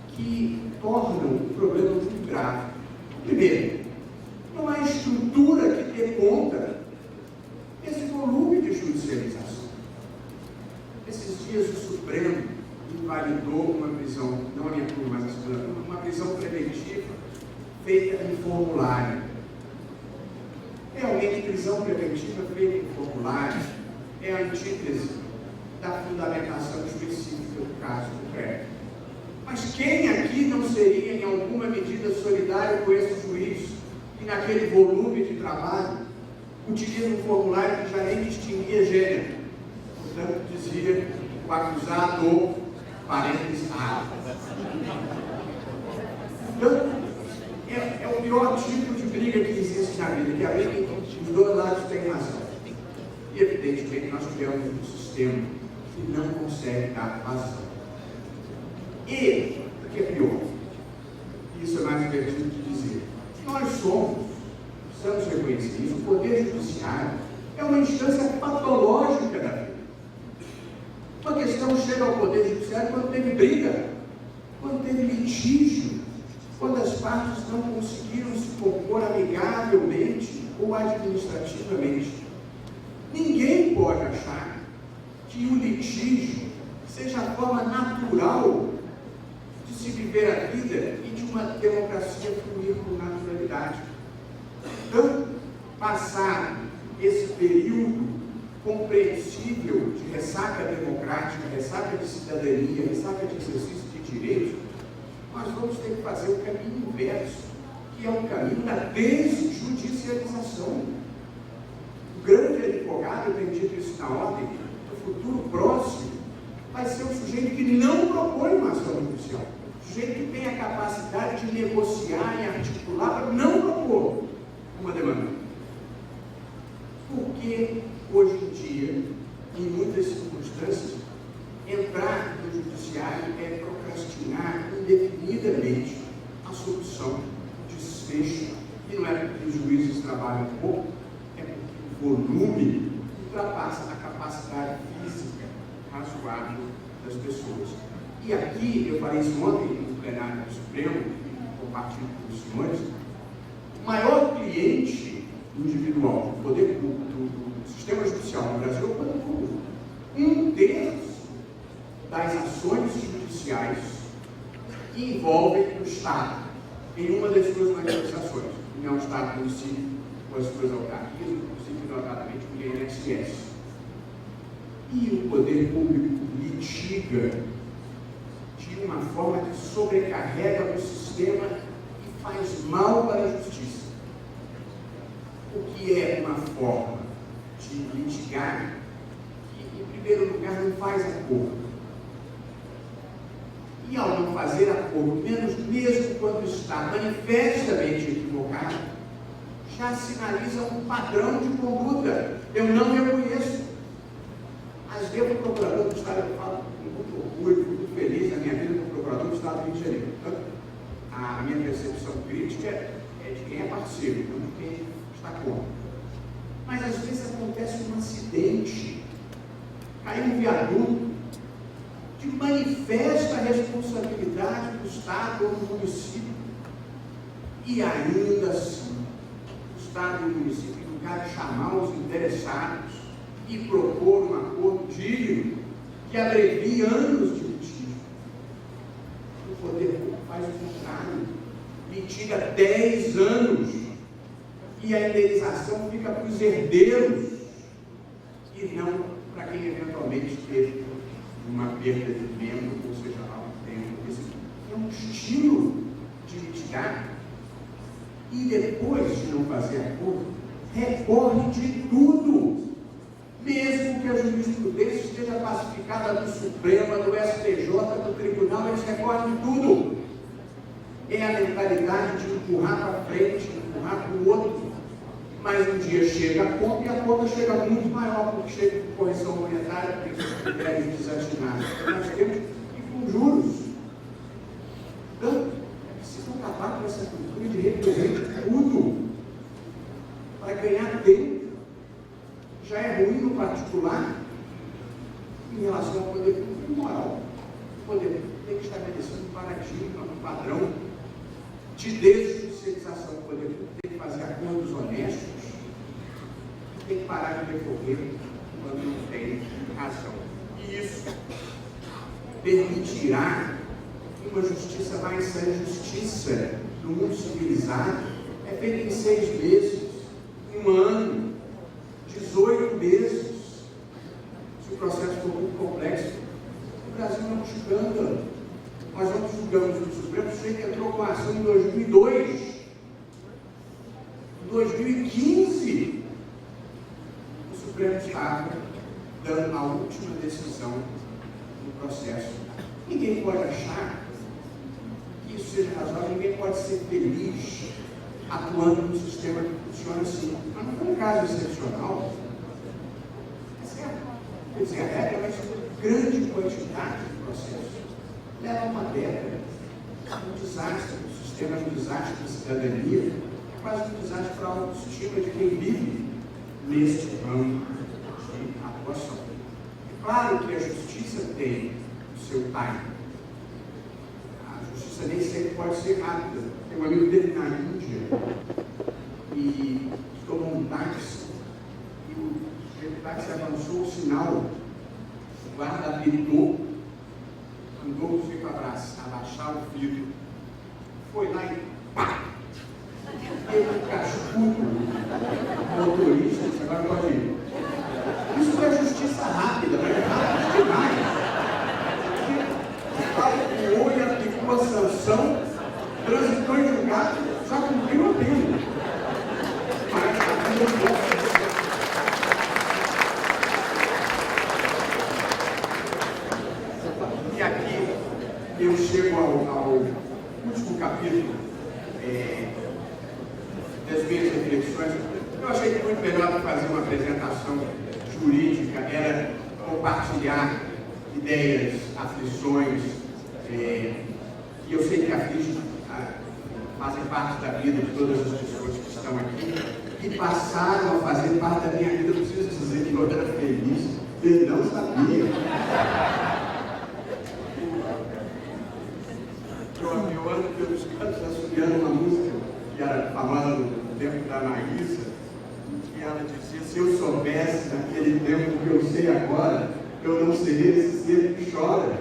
que tornam o problema muito grave. Primeiro, não há estrutura que dê conta desse volume de judicialização. Esses dias o Supremo invalidou uma prisão, não a minha turma, mas a segunda turma, uma prisão preventiva feita em formulário. Realmente, prisão preventiva feita em formulário é a antítese da fundamentação específica do caso concreto. Mas quem aqui não seria, em alguma medida, solidário com esse juiz que, naquele volume de trabalho, utiliza um formulário que já nem distinguia gênero? Portanto, dizia o acusado, parênteses, Então, é o pior tipo de briga que existe na vida, que a briga em que os dois lados têm razão. E, evidentemente, nós tivemos um sistema que não consegue dar razão. E, o que é pior, isso é mais divertido de dizer, nós precisamos reconhecer isso, o Poder Judiciário é uma instância patológica da vida. Uma questão chega ao Poder Judiciário quando teve briga, quando teve litígio, quando as partes não conseguiram se compor amigavelmente ou administrativamente. Ninguém pode achar que o litígio seja a forma natural de se viver a vida e de uma democracia fluir com naturalidade. Então, passar esse período compreensível de ressaca democrática, ressaca de cidadania, ressaca de exercício de direitos, nós vamos ter que fazer o caminho inverso, que é o caminho da desjudicialização. O grande advogado, eu tenho dito isso na ordem, no futuro próximo, vai ser um sujeito que não propõe uma ação judicial. Um sujeito que tem a capacidade de negociar e articular para não propor uma demanda. Porque, hoje em dia, em muitas circunstâncias, entrar no judiciário é procrastinar indefinidamente a solução de desfecho. E não é porque os juízes trabalham pouco, é porque o volume ultrapassa a capacidade física razoável das pessoas. E aqui, eu falei isso ontem no plenário do Supremo, compartilho com os senhores, o maior cliente individual do poder público, do sistema judicial no Brasil é o poder público. 1/3 das ações judiciais que envolvem o Estado em uma das suas manifestações, que é o Estado, município, com as suas autarquias, inclusive notadamente com o INSS. E o poder público litiga de uma forma que sobrecarrega o sistema e faz mal para a justiça. O que é uma forma de litigar que, em primeiro lugar, não faz acordo. E ao não fazer acordo, mesmo quando está manifestamente equivocado, já sinaliza um padrão de conduta. Eu não reconheço. Mas devo procurador do Estado, eu falo com muito orgulho, muito feliz na minha vida como procurador do Estado do Rio de Janeiro. Portanto, a minha percepção crítica é de quem é parceiro, não de quem está contra. Mas às vezes acontece um acidente, cai um viaduto, de manifesta responsabilidade do Estado ou do município. E ainda assim, o Estado e o município não querem chamar os interessados e propor um acordo digno que abrevie anos de litígio. O poder público faz o contrário, litiga 10 anos e a indenização fica para os herdeiros e não para quem eventualmente teve uma perda de membro, ou seja, lá um tempo. Esse é um estilo de litigar e depois de não fazer acordo, recorre de tudo. Mesmo que a jurisprudência esteja pacificada do Supremo, do STJ, do Tribunal, eles recorrem de tudo. É a mentalidade de empurrar para frente, empurrar para o outro. Mas um dia chega a conta e a conta chega muito maior, porque chega com correção monetária, porque são critérios desatinados. Nós temos que com juros. Então, é preciso acabar com essa cultura de recorrer tudo para ganhar tempo. Já é ruim no particular em relação ao poder público e moral. O poder público tem que estabelecer um paradigma, um padrão de desjudicialização do poder público, tem que fazer acordos honestos, tem que parar de recorrer quando não tem razão. E isso permitirá que uma justiça vai ser justiça no mundo civilizado. É feita em 6 meses, 1 ano, 18 meses. Se o processo for muito complexo, o Brasil é um escândalo. Nós não julgamos o Supremo, o sujeito entrou com a ação em 2002. Em 2015, o Supremo estava dando a última decisão do processo. Ninguém pode achar que isso seja razoável, ninguém pode ser feliz atuando num sistema que funciona assim. Mas não foi um caso excepcional. Quer dizer, a regra é uma grande quantidade de processos. Leva uma década. Um desastre, o sistema é um desastre da cidadania, é quase um desastre para a autoestima de quem vive neste ramo de atuação. É claro que a justiça tem o seu time. A justiça nem sempre pode ser rápida. Tem um amigo dele na Índia e tomou um táxi e o táxi avançou o sinal, o guarda apitou, mandou o sujeito abaixar o vidro, foi lá e pá! Teve um cascudo, motorista, disse, agora pode ir. Isso é justiça rápida, mas é rápido demais. O olho aplicou a sanção, transitou em julgado, já cumpriu a pena. Mas a vida não pode. E aqui eu chego ao último capítulo das minhas reflexões. Eu achei que muito melhor do que fazer uma apresentação jurídica era compartilhar ideias, aflições, e eu sei que aflige fazem parte da vida de todas as pessoas que estão aqui e passaram a fazer parte da minha vida. Eu preciso dizer que eu era feliz, ele não sabia. Eu ando pelos cantos assobiando da Maísa, que ela dizia, se eu soubesse naquele tempo que eu sei agora, eu não seria esse ser que chora.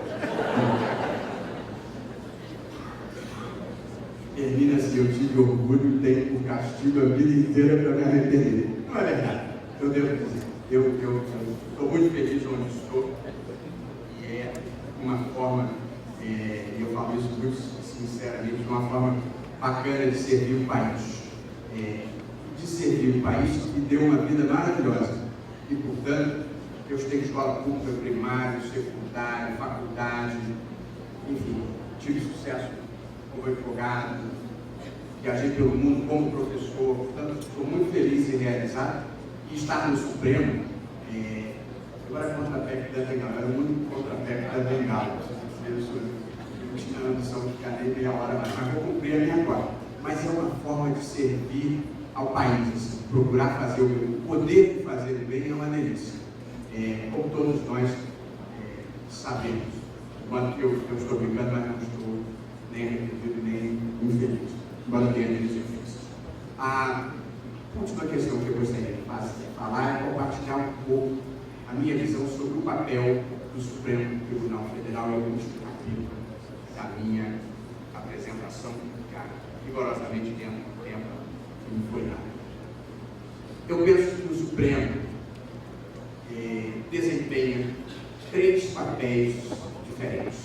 Termina assim, eu tive orgulho e tenho por castigo a vida inteira para me arrepender. Não é verdade, eu devo dizer. Eu estou muito feliz onde estou, e é uma forma, e eu falo isso muito sinceramente, uma forma bacana de servir o país. De servir o país que deu uma vida maravilhosa. E, portanto, eu tenho escola pública, primário, secundário, faculdade, enfim, tive sucesso como advogado, viajei pelo mundo como professor, portanto, estou muito feliz e realizado. E estar no Supremo, agora contra-pé da Bengala, era o único contra-pé da Bengala. Eu tinha a ambição de ficar nem meia hora mais, mas vou cumprir a minha agora. Mas é uma forma de servir ao país, assim, procurar fazer o bem. O poder de fazer o bem é uma delícia. Como todos nós sabemos. Enquanto eu estou brincando, mas não estou nem arrependido, nem infeliz. Embora tenha desenfeliz. A última questão que eu gostaria de falar é compartilhar um pouco a minha visão sobre o papel do Supremo Tribunal Federal e alguns capítulos da minha apresentação, que rigorosamente dentro do tempo que não foi nada. Eu penso que o Supremo desempenha 3 papéis diferentes.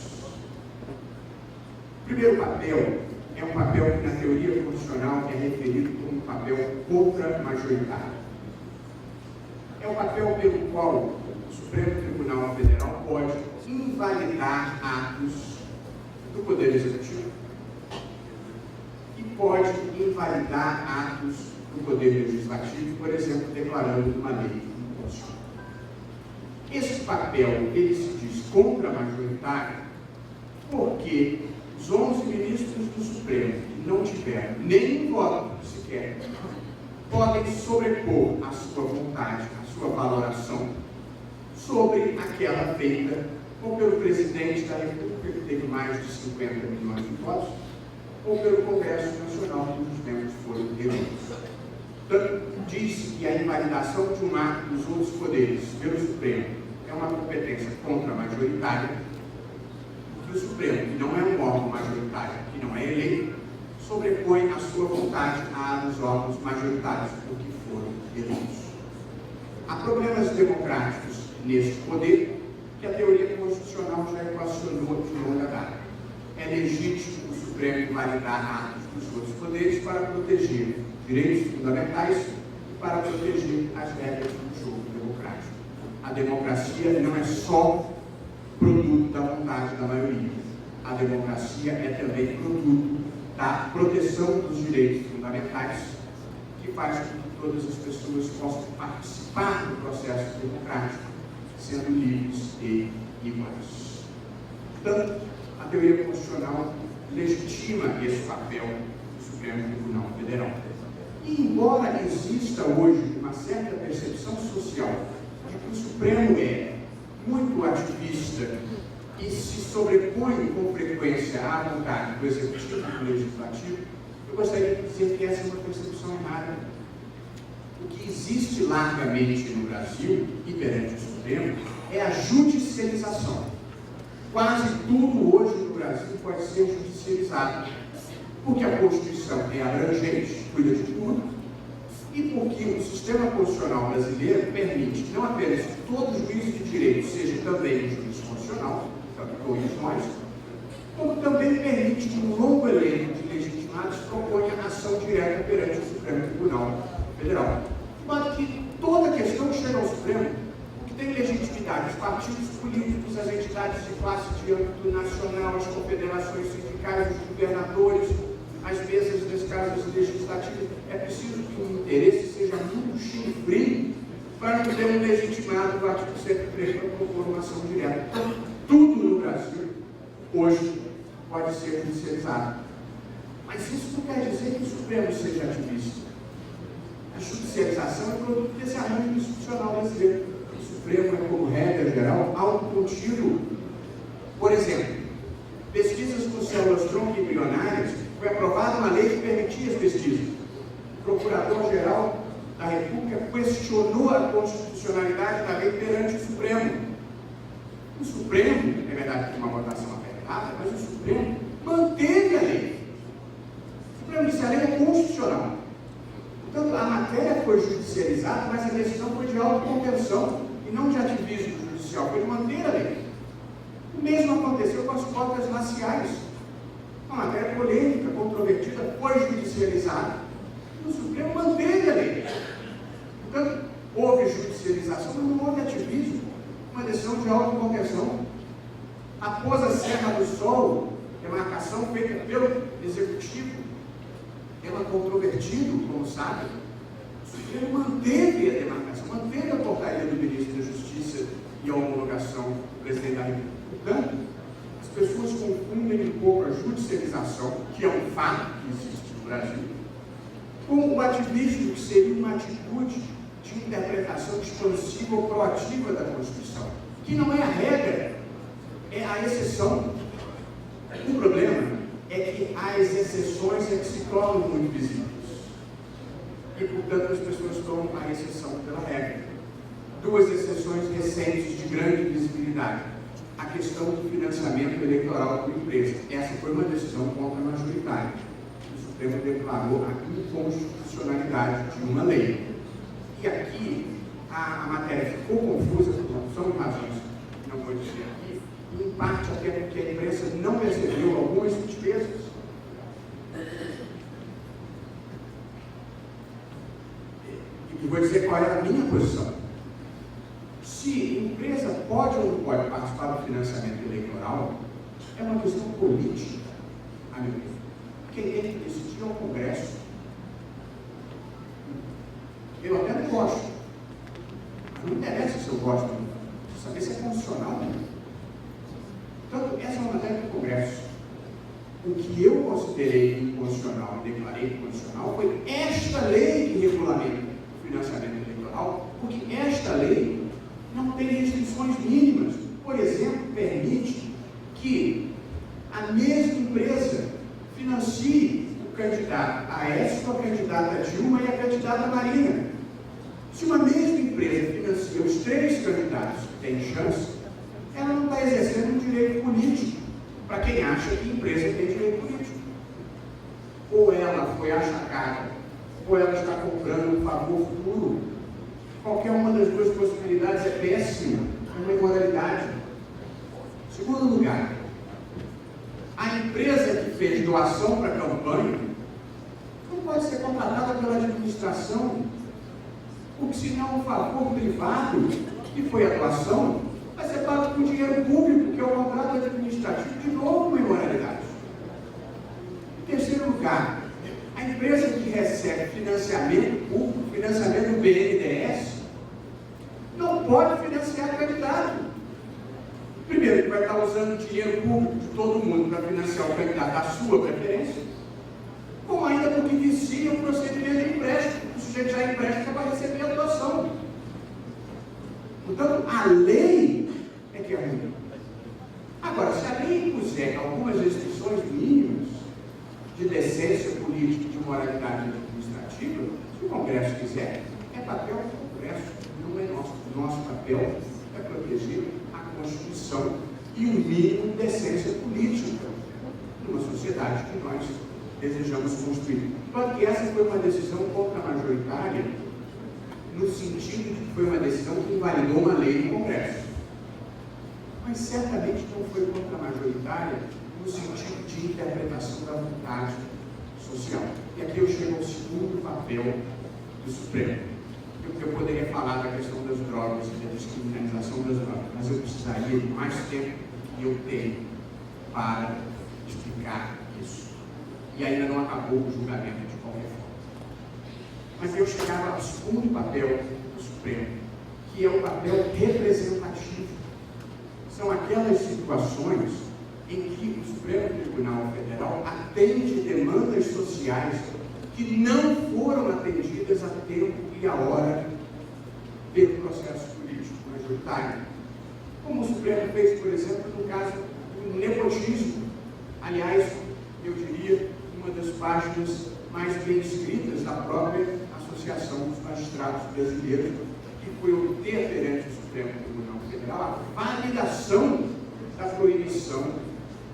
O primeiro papel é um papel que na teoria constitucional é referido como papel contra-majoritário. É o papel pelo qual o Supremo Tribunal Federal pode invalidar atos do Poder Executivo e pode invalidar atos do Poder Legislativo, por exemplo, declarando uma lei inconstitucional. Esse papel, ele se diz contra-majoritário porque os 11 ministros do Supremo que não tiveram nenhum voto sequer podem sobrepor a sua vontade, a sua valoração sobre aquela feita ou pelo presidente da República, que teve mais de 50 milhões de votos, ou pelo Congresso Nacional, cujos membros foram eleitos. Portanto, diz que a invalidação de um ato dos outros poderes pelo Supremo é uma competência contra-majoritária, porque o Supremo, que não é um órgão majoritário, que não é eleito, sobrepõe a sua vontade à dos órgãos majoritários, porque foram eleitos. Há problemas democráticos neste poder, que a teoria constitucional já equacionou de longa data. É legítimo o Supremo invalidar atos dos outros poderes para proteger direitos fundamentais e para proteger as regras do jogo democrático. A democracia não é só produto da vontade da maioria. A democracia é também produto da proteção dos direitos fundamentais, que faz com que todas as pessoas possam participar do processo democrático, sendo livres e iguais. Portanto, a teoria constitucional legitima esse papel do Supremo Tribunal Federal. E, embora exista hoje uma certa percepção social de que o Supremo é muito ativista e se sobrepõe com frequência à vontade do Executivo e do Legislativo, eu gostaria de dizer que essa é uma percepção errada. O que existe largamente no Brasil e perante o Supremo é a judicialização. Quase tudo hoje no Brasil pode ser judicializado, porque a Constituição é abrangente, cuida de tudo, e porque o sistema constitucional brasileiro permite que não apenas todo juiz de direito seja também um juiz constitucional, todos nós, como também permite que um longo elenco de legitimados proponha ação direta perante o Supremo Tribunal Federal. De modo que toda questão chega ao Supremo, que tem legitimidade, os partidos políticos, as entidades de classe de âmbito nacional, as confederações sindicais, os governadores, as mesas das casas legislativas. É preciso que o interesse seja muito chifrinho para não ter um legitimado do artigo 103 para propor uma ação direta. Então, tudo no Brasil, hoje, pode ser judicializado. Mas isso não quer dizer que o Supremo seja ativista. A judicialização é produto desse arranjo institucional brasileiro. O Supremo é, como regra geral, autocontínuo. Por exemplo, pesquisas com células tronco embrionárias, foi aprovada uma lei que permitia as pesquisas. Procurador-Geral da República questionou a constitucionalidade da lei perante o Supremo. O Supremo, é verdade que uma votação apertada, mas o Supremo manteve a lei. O Supremo disse que a lei é constitucional. Portanto, a matéria foi judicializada, mas a decisão foi de autoconversão e não de ativismo judicial, foi de manter a lei. O mesmo aconteceu com as cotas raciais. Uma matéria polêmica, controvertida, foi judicializada. O Supremo manteve a lei. Portanto, houve judicialização, mas não houve ativismo. Uma decisão de autoconversão. Após a Serra do Sol, demarcação feita pelo Executivo, tema controvertido, como sabe, o Supremo manteve a demarcação, manteve a portaria do Ministro da Justiça e a homologação do Presidente da República. Portanto, as pessoas confundem um pouco a judicialização, que é um fato que existe no Brasil, com o ativismo, que seria uma atitude de interpretação expansiva ou proativa da Constituição, que não é a regra, é a exceção. O problema é que as exceções é que se tornam muito visíveis. E, portanto, as pessoas tomam a exceção pela regra. Duas exceções recentes de grande visibilidade. A questão do financiamento eleitoral por empresa. Essa foi uma decisão contra-majoritária. O Supremo declarou a inconstitucionalidade de uma lei. E aqui a matéria ficou confusa por uma opção de razões que não vou dizer aqui, em parte até porque a imprensa não recebeu algumas despesas. E vou dizer qual é a minha posição. Se a empresa pode ou não pode participar do financiamento eleitoral, é uma questão política, amigo. Quem tem que decidir é o Congresso. Eu até não gosto. Não interessa se eu gosto ou não. Saber se é constitucional. Portanto, essa é uma matéria do Congresso. O que eu considerei inconstitucional e declarei inconstitucional foi esta lei que regulamenta o financiamento eleitoral, porque esta lei não tem restrições mínimas. Por exemplo, permite que a mesma empresa financie o candidato Aécio, a candidata Dilma e a candidata Marina. Se uma mesma empresa financia os três candidatos que têm chance, ela não está exercendo um direito político, para quem acha que a empresa tem direito político. Ou ela foi achacada, ou ela está comprando um favor futuro. Qualquer uma das duas possibilidades é péssima, é uma imoralidade. Segundo lugar, a empresa que fez doação para a campanha não pode ser contratada pela administração, porque senão um favor privado, que foi a doação, vai ser pago com dinheiro público, que é o contrato administrativo, de novo uma imoralidade. Em terceiro lugar, a empresa que recebe financiamento público, financiamento do BNDES, não pode financiar candidato. Primeiro, que vai estar usando dinheiro público de todo mundo para financiar o candidato da sua preferência, como ainda porque vicia o procedimento de empréstimo. O sujeito já empresta para receber a doação. Portanto, a lei é que é ruim. Agora, se a lei impuser algumas restrições mínimas de decência política e de moralidade administrativa, se o Congresso quiser, é papel do Congresso, não é nosso. O nosso papel é proteger a Constituição e o mínimo de decência política numa sociedade que nós desejamos construir. Só que essa foi uma decisão contra-majoritária, no sentido de que foi uma decisão que invalidou uma lei no Congresso. Mas certamente não foi contra-majoritária no sentido de interpretação da vontade social. E aqui eu chego ao segundo papel do Supremo. Eu poderia falar da questão das drogas e da descriminalização das drogas, mas eu precisaria de mais tempo que eu tenho para explicar isso. E ainda não acabou o julgamento de qualquer forma. Mas eu chegava ao segundo papel do Supremo, que é o papel representativo. São aquelas situações em que o Supremo Tribunal Federal atende demandas sociais que não foram atendidas a tempo e a hora pelo processo político majoritário. Como o Supremo fez, por exemplo, no caso do nepotismo. Aliás, eu diria, uma das páginas mais bem escritas da própria Associação dos Magistrados Brasileiros, que foi obter perante o Supremo Tribunal Federal a validação da proibição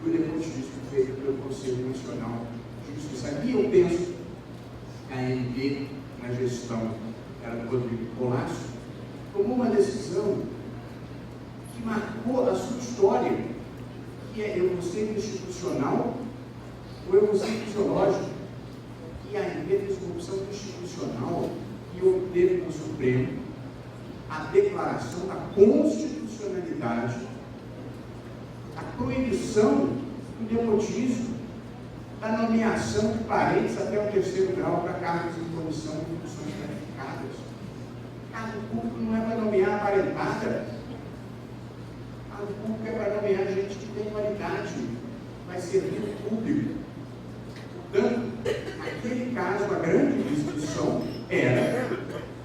do nepotismo feito pelo Conselho Nacional de Justiça. Aqui eu penso que a ANP, na gestão era do Rodrigo Colasso, tomou uma decisão que marcou a sua história, que é egocentro institucional ou egocentro ideológico. E a ANP fez uma opção institucional e obteve no Supremo a declaração da constitucionalidade, a proibição do nepotismo, da nomeação de parentes até o 3º grau para cargos em comissão de funções qualificadas. Cargo público não é para nomear aparentada. Cargo público é para nomear gente que tem qualidade, vai servir o público. Portanto, naquele caso, a grande discussão era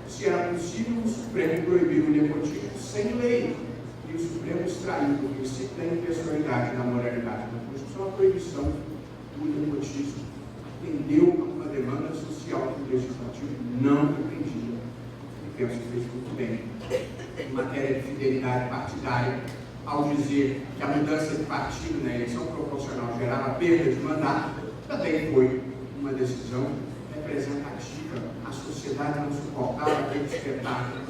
se era possível o Supremo proibir o nepotismo sem lei. E o Supremo extraiu do princípio da impessoalidade e da moralidade da Constituição a proibição do nepotismo. Atendeu a uma demanda social que o Legislativo não atendia. E penso que fez muito bem. Em matéria de fidelidade partidária, ao dizer que a mudança de partido na eleição proporcional gerava perda de mandato, também foi uma decisão representativa. A sociedade não suportava aquele espetáculo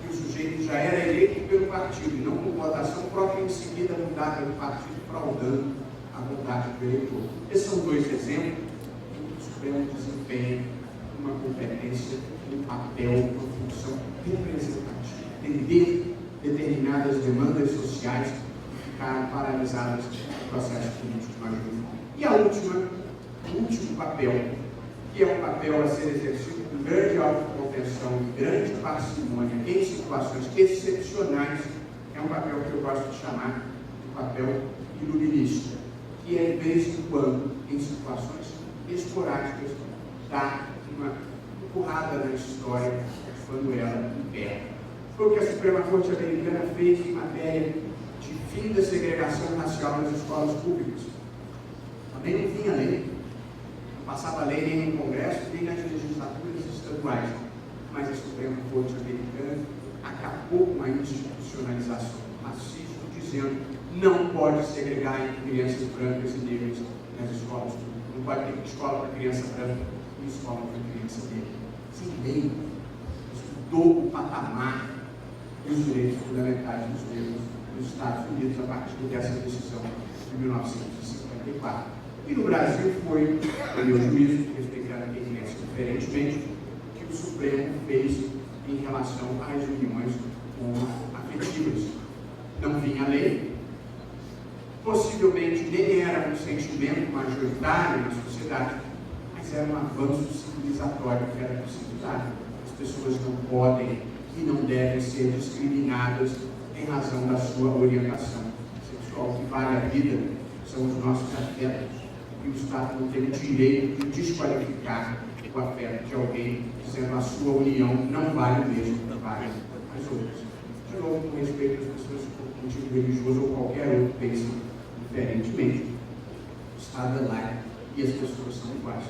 que o sujeito já era eleito pelo partido e não por votação própria, em seguida mudava do partido, fraudando a vontade do eleitor. Esses são dois exemplos em que o Supremo desempenha uma competência, um papel, uma função representativa, atender determinadas demandas sociais que ficaram paralisadas no processo político majoritário. E o último papel, que é um papel a ser exercido com grande autocontenção e grande parcimônia em situações excepcionais, é um papel que eu gosto de chamar de papel iluminista, que é, de vez em quando, em situações esporádicas, dar uma empurrada na história quando ela impera. Foi o que a Suprema Corte Americana fez em matéria de fim da segregação racial nas escolas públicas. Também não vinha lei, não passava lei nem no Congresso, nem nas legislaturas estaduais, mas a Suprema Corte Americana acabou com a institucionalização do racismo, dizendo não pode segregar entre crianças brancas e negras nas escolas públicas. Não pode ter escola para criança branca e escola para criança negra. Sem lei, estudou o patamar dos direitos fundamentais dos negros nos Estados Unidos a partir dessa decisão de 1954. E no Brasil foi, a meu juízo, respeitando quem pensa diferentemente, que o Supremo fez em relação às uniões afetivas. Não vinha lei, possivelmente nem era um sentimento majoritário na sociedade, mas era um avanço civilizatório que era preciso dar. As pessoas não podem e não devem ser discriminadas em razão da sua orientação sexual. O que vale a vida são os nossos afetos. E o Estado não tem o direito de desqualificar o afeto de alguém, dizendo a sua união não vale o mesmo que vale as outras. De novo, com respeito às pessoas com motivo religioso ou qualquer outro que pensem diferentemente. O Estado é laico e as pessoas são iguais.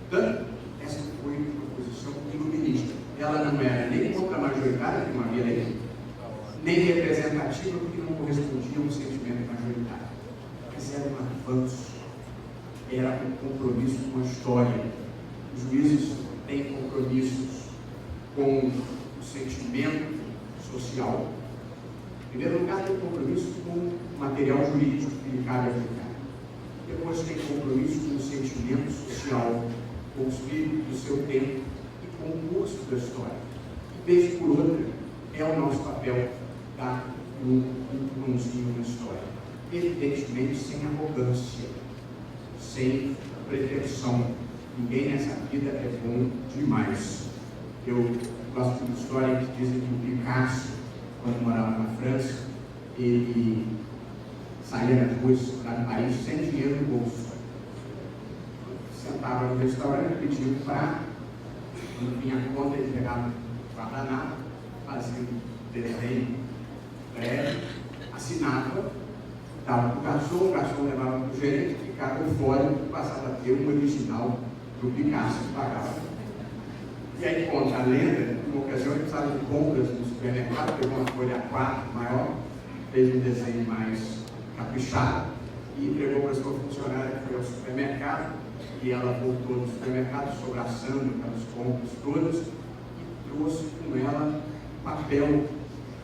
Portanto, essa foi uma posição iluminista. Ela não era nem contra-majoritária, porque não havia lei, nem representativa, porque não correspondia a um sentimento majoritário. Mas era um avanço, era um compromisso com a história. Os juízes têm compromissos com o sentimento social. Em primeiro lugar, tem compromisso com o material jurídico que lhe cabe aplicar. Depois tem compromisso com o sentimento social, com o espírito do seu tempo e com o curso da história. E, vez por outra, é o nosso papel dar um empurrãozinho na história. Evidentemente, sem arrogância, sem pretensão. Ninguém nessa vida é bom demais. Eu gosto de uma história que dizem que o Picasso, quando morava na França, ele saía nas ruas para Paris sem dinheiro no bolso. Sentava no restaurante, pedia um prato, quando vinha a conta, ele pegava o guardanapo, fazia um desenho breve, assinava, dava para o garçom levava para o gerente, ficava o fórum e passava a ter um original do Picasso que pagava. E aí conta a lenda, numa ocasião ele precisava de compras no supermercado, pegou uma folha A4 maior, fez um desenho mais caprichado e entregou para a sua funcionária que foi ao supermercado, e ela voltou no supermercado, sobraçando aquelas compras todas, e trouxe com ela papel,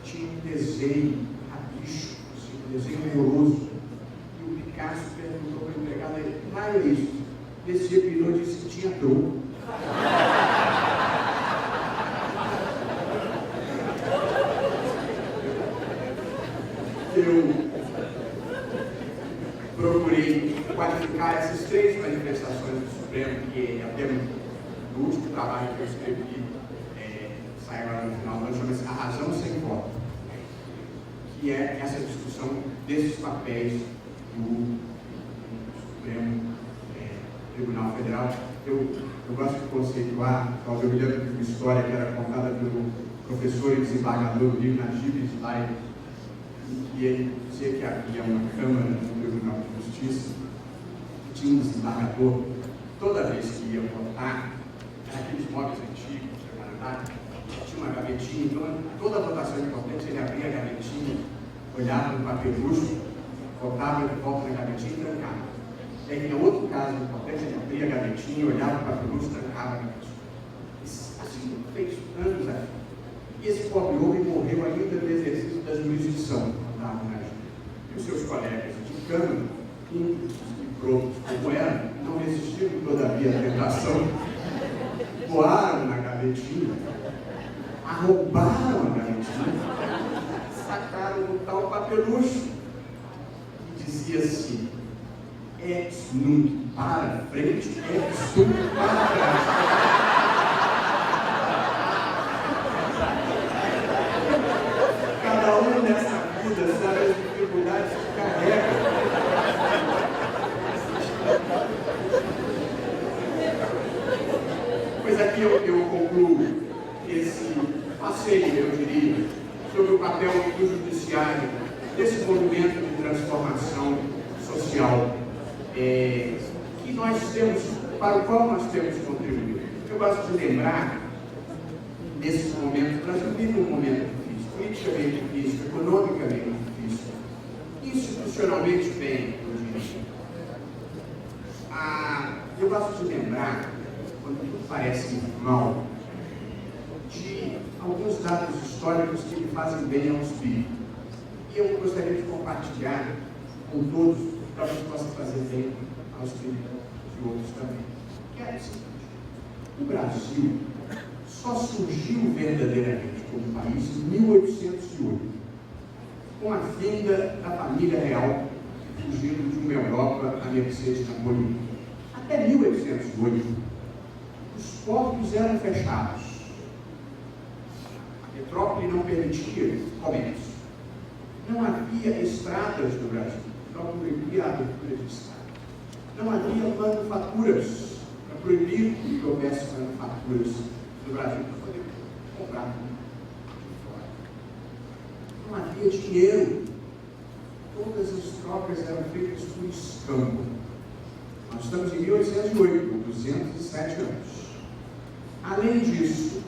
tinha um desenho rabicho, assim, um desenho horroroso. E o Picasso perguntou para a empregada, lá é isso. Esse virou e disse que tinha troco. Eu procurei qualificar essas 3 manifestações do Supremo, que é até do último trabalho que eu escrevi, saiu lá no final do ano, chama-se A Razão Sem Voto, que é essa discussão desses papéis do Supremo Tribunal Federal. Eu gosto de conceituar, eu me lembro de uma história que era contada pelo professor e desembargador do Rio, Najib Islay, e ele dizia que havia uma Câmara no Tribunal de Justiça, que tinha um desembargador, toda vez que ia votar, aqueles móveis antigos, tinha uma gavetinha, então toda votação importante ele abria a gavetinha, olhava no papelucho, voltava de volta na gavetinha e trancava. E aí, em outro caso importante, ele abria a gavetinha, olhava para o papelucho e trancava a gavetinha. Assim, fez anos aqui. E esse pobre homem morreu ainda no exercício da jurisdição, e os seus colegas de Câmara, índios e prontos como eram, não resistiram todavia à tentação, voaram na gavetinha, arrombaram a gavetinha, sacaram o tal papelucho e dizia assim: ex nunc para frente, ex nunc para trás. Cada um nessa vida sabe as dificuldades que carrega. Pois aqui eu concluo esse passeio, eu diria, sobre o papel do judiciário, desse movimento de transformação social que nós temos, para o qual nós temos contribuído. Eu gosto de lembrar desses momentos, nós vivemos um momento difícil, politicamente difícil, economicamente difícil, institucionalmente bem, eu diria. Eu gosto de lembrar, quando tudo parece mal, de alguns dados históricos que me fazem bem ao espírito. E eu gostaria de compartilhar com todos, para que possa fazer bem ao espírito de outros também. Que é o seguinte: o Brasil só surgiu verdadeiramente como país em 1808, com a vinda da família real fugindo de uma Europa à mercê de Napoleão. Até 1808, os portos eram fechados. A metrópole não permitia comércio. Não havia estradas no Brasil, não proibia a abertura de estradas. Não havia manufaturas, para proibir que houvesse manufaturas no Brasil para poder comprar de fora. Não havia dinheiro. Todas as trocas eram feitas por escambo. Nós estamos em 1808, com 207 anos. Além disso,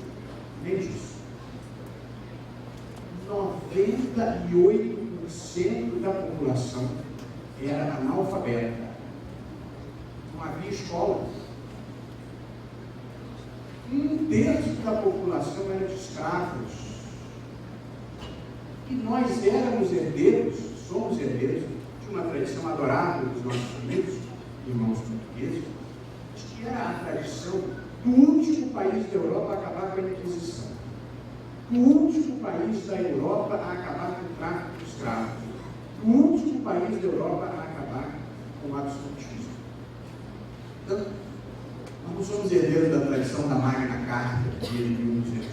98% da população era analfabeta. Não havia escola. 1/3 da população era de escravos. E nós éramos herdeiros, somos herdeiros de uma tradição adorável dos nossos irmãos portugueses, que era a tradição do último país da Europa a acabar com a Inquisição, do último país da Europa a acabar com o tráfico de escravos, do último país da Europa a acabar com o absolutismo. Então, nós não somos herdeiros da tradição da Magna Carta de 1815.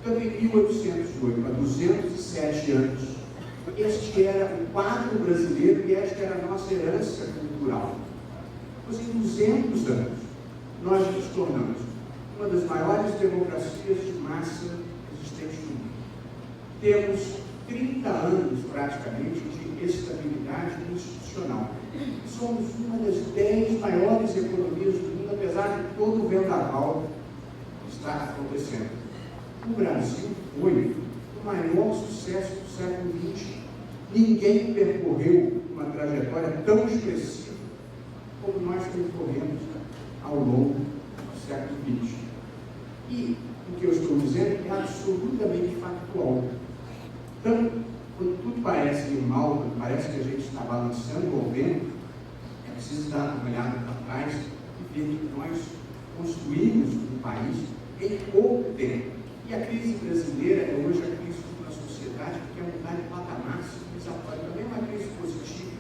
Então, em 1808, há 207 anos, este era o quadro brasileiro e esta era a nossa herança cultural. Pois em 200 anos, nós nos tornamos uma das maiores democracias de massa existentes no mundo. Temos 30 anos, praticamente, de estabilidade institucional. Somos uma das 10 maiores economias do mundo, apesar de todo o vendaval que está acontecendo. O Brasil foi o maior sucesso do século XX. Ninguém percorreu uma trajetória tão expressiva como nós percorremos ao longo do século XX. E o que eu estou dizendo é absolutamente factual. Então, quando tudo parece ir mal, quando parece que a gente está balançando o vento, é preciso dar uma olhada para trás e ver que nós construímos um país em pouco tempo. E a crise brasileira é hoje a crise de uma sociedade que quer mudar de patamar civilizatório. Também é uma crise positiva,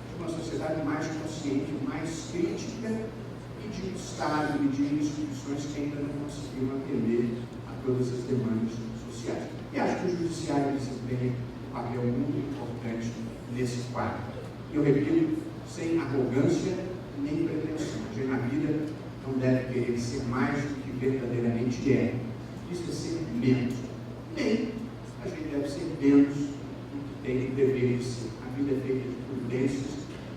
de uma sociedade mais consciente, mais crítica, e de um Estado e de instituições que ainda não conseguiram atender a todas as demandas sociais. E acho que o Judiciário desempenha um papel muito importante nesse quadro. E eu repito, sem arrogância nem pretensão. A gente na vida não deve querer ser mais do que verdadeiramente é. Isso é ser menos. Nem a gente deve ser menos do que tem que dever de ser. A vida é feita de prudências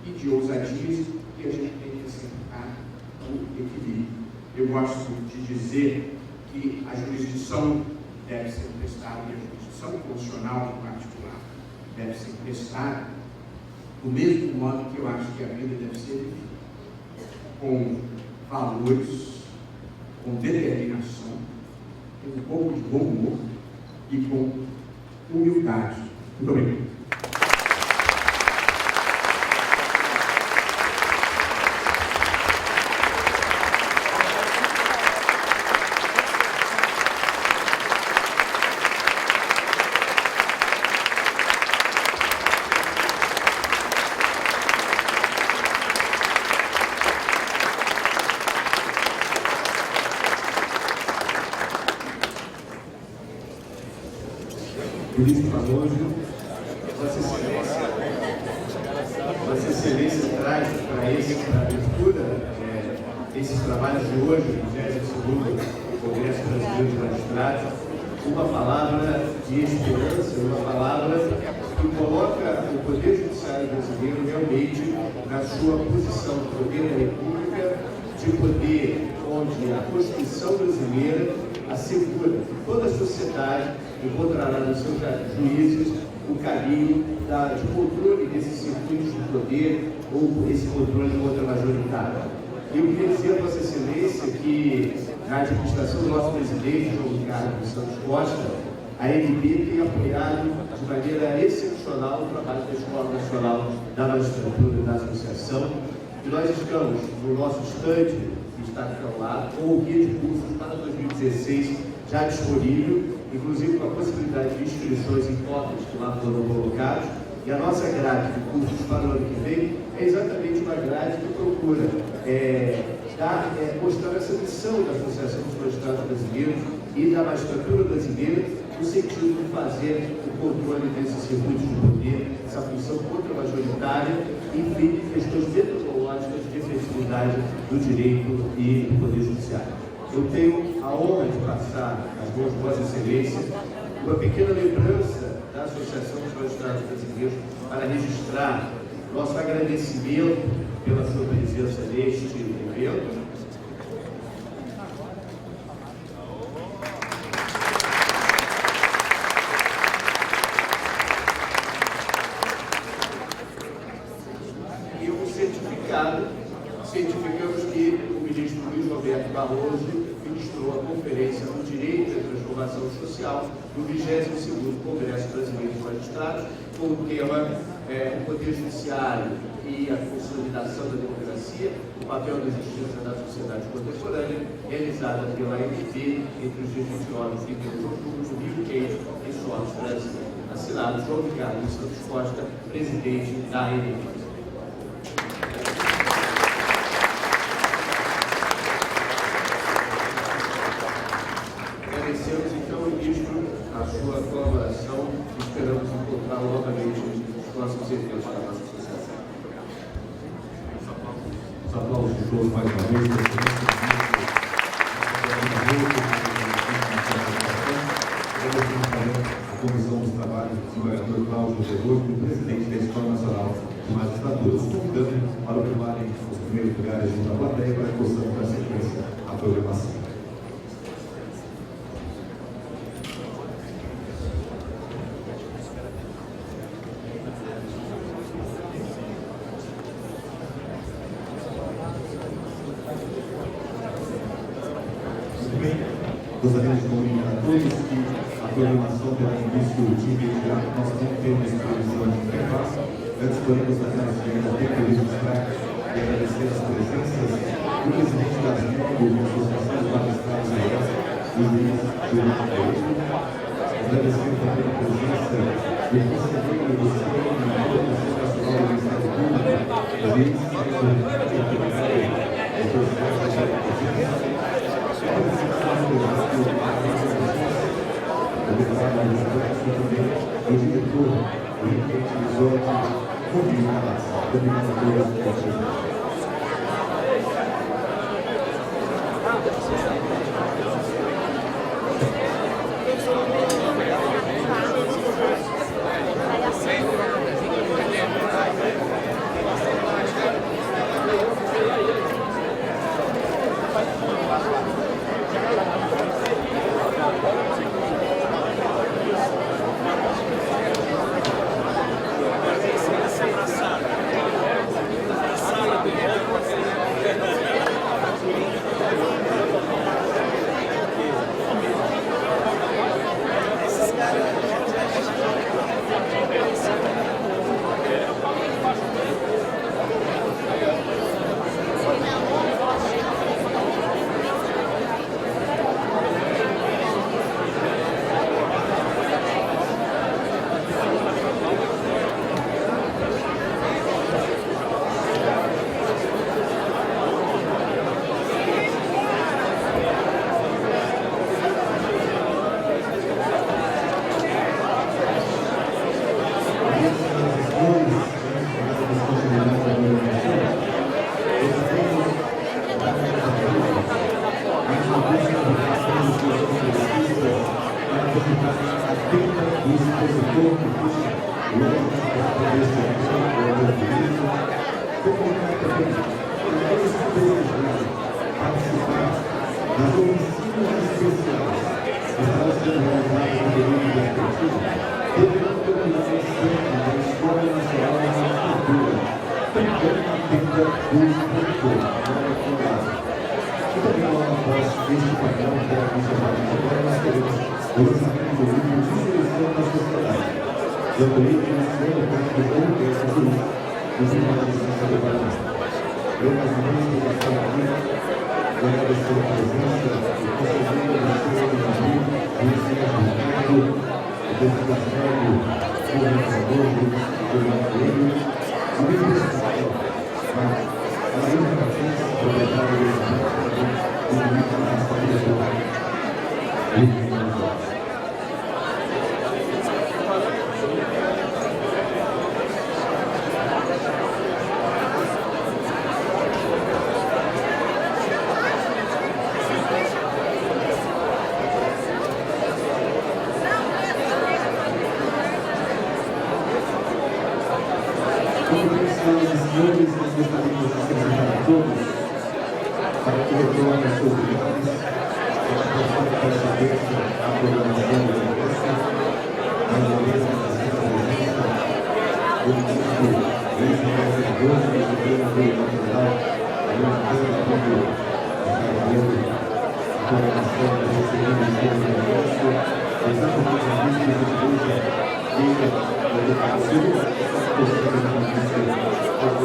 e de ousadias e a gente tem que acertar o equilíbrio. Eu gosto de dizer que a jurisdição deve ser prestada, e a jurisdição constitucional em particular deve ser prestada do mesmo modo que eu acho que a vida deve ser vivida, com valores, com determinação, com um pouco de bom humor e com humildade. Muito obrigado. Ministro Famoso, Vossa Excelência traz para a abertura esses trabalhos de hoje, do 22º Congresso Brasileiro de Magistrados, uma palavra de esperança, uma palavra que coloca o Poder Judiciário brasileiro realmente na sua posição de poder da República, de poder onde a Constituição brasileira assegura que toda a sociedade encontrará nos seus juízes o caminho de controle desses circuitos de poder ou esse controle contra a majoritária. Eu queria dizer a Vossa Excelência que na administração do nosso presidente, João Ricardo dos Santos Costa, a ENB tem apoiado de maneira excepcional o trabalho da Escola Nacional da Magistratura da Associação, e nós estamos no nosso estande, que está aqui ao lado, com o guia de cursos para 2016 já disponível, inclusive com a possibilidade de inscrições em cotas que lá foram colocados, e a nossa grade de cursos para o ano que vem é exatamente uma grade que procura mostrar essa missão da Associação dos Magistrados Brasileiros e da magistratura brasileira no sentido de fazer o controle desses circuitos de poder, essa função contra-majoritária, enfim, questões metodológicas de efetividade do direito e do Poder Judiciário. Eu tenho a honra de passar às mãos de Vossa Excelência uma pequena lembrança da Associação dos Magistrados Brasileiros para registrar nosso agradecimento pela sua presença neste evento. E o certificado, certificamos que o ministro Luiz Roberto Barroso ministrou a Conferência do Direito e Transformação Social do 22º Congresso Brasileiro de Magistrados, com o tema o Poder Judiciário e a consolidação da democracia, o papel da justiça na sociedade contemporânea, realizada pela ANP entre os dias 29 e 31 de outubro no Rio Queijo, em Solos, Brasil. Assinado João Ricardo dos Santos Costa, presidente da ANP. Agradecemos então, ministro, a sua colaboração e esperamos encontrá-lo novamente nos próximos eventos da nossa associação. Os aplausos de todos mais uma vez. A Comissão dos Trabalhos lugares junto à plateia para que possamos dar sequência à programação. Gostaríamos de comunicar a todos que a programação terá início de imediato. Nós não temos previsão de interface. Antes, porém, gostaríamos de agradecer por registrar e agradecer as presenças do presidente da ASMIC, dos seus parceiros magistrados da ESA, o juiz Gilmar Coelho. Agradecer também a presença do conselheiro do Senado Nacional do Ministério Público, juiz secretário do Presidente o diretor do Intendente Resort, obrigado a todos.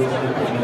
Exatamente a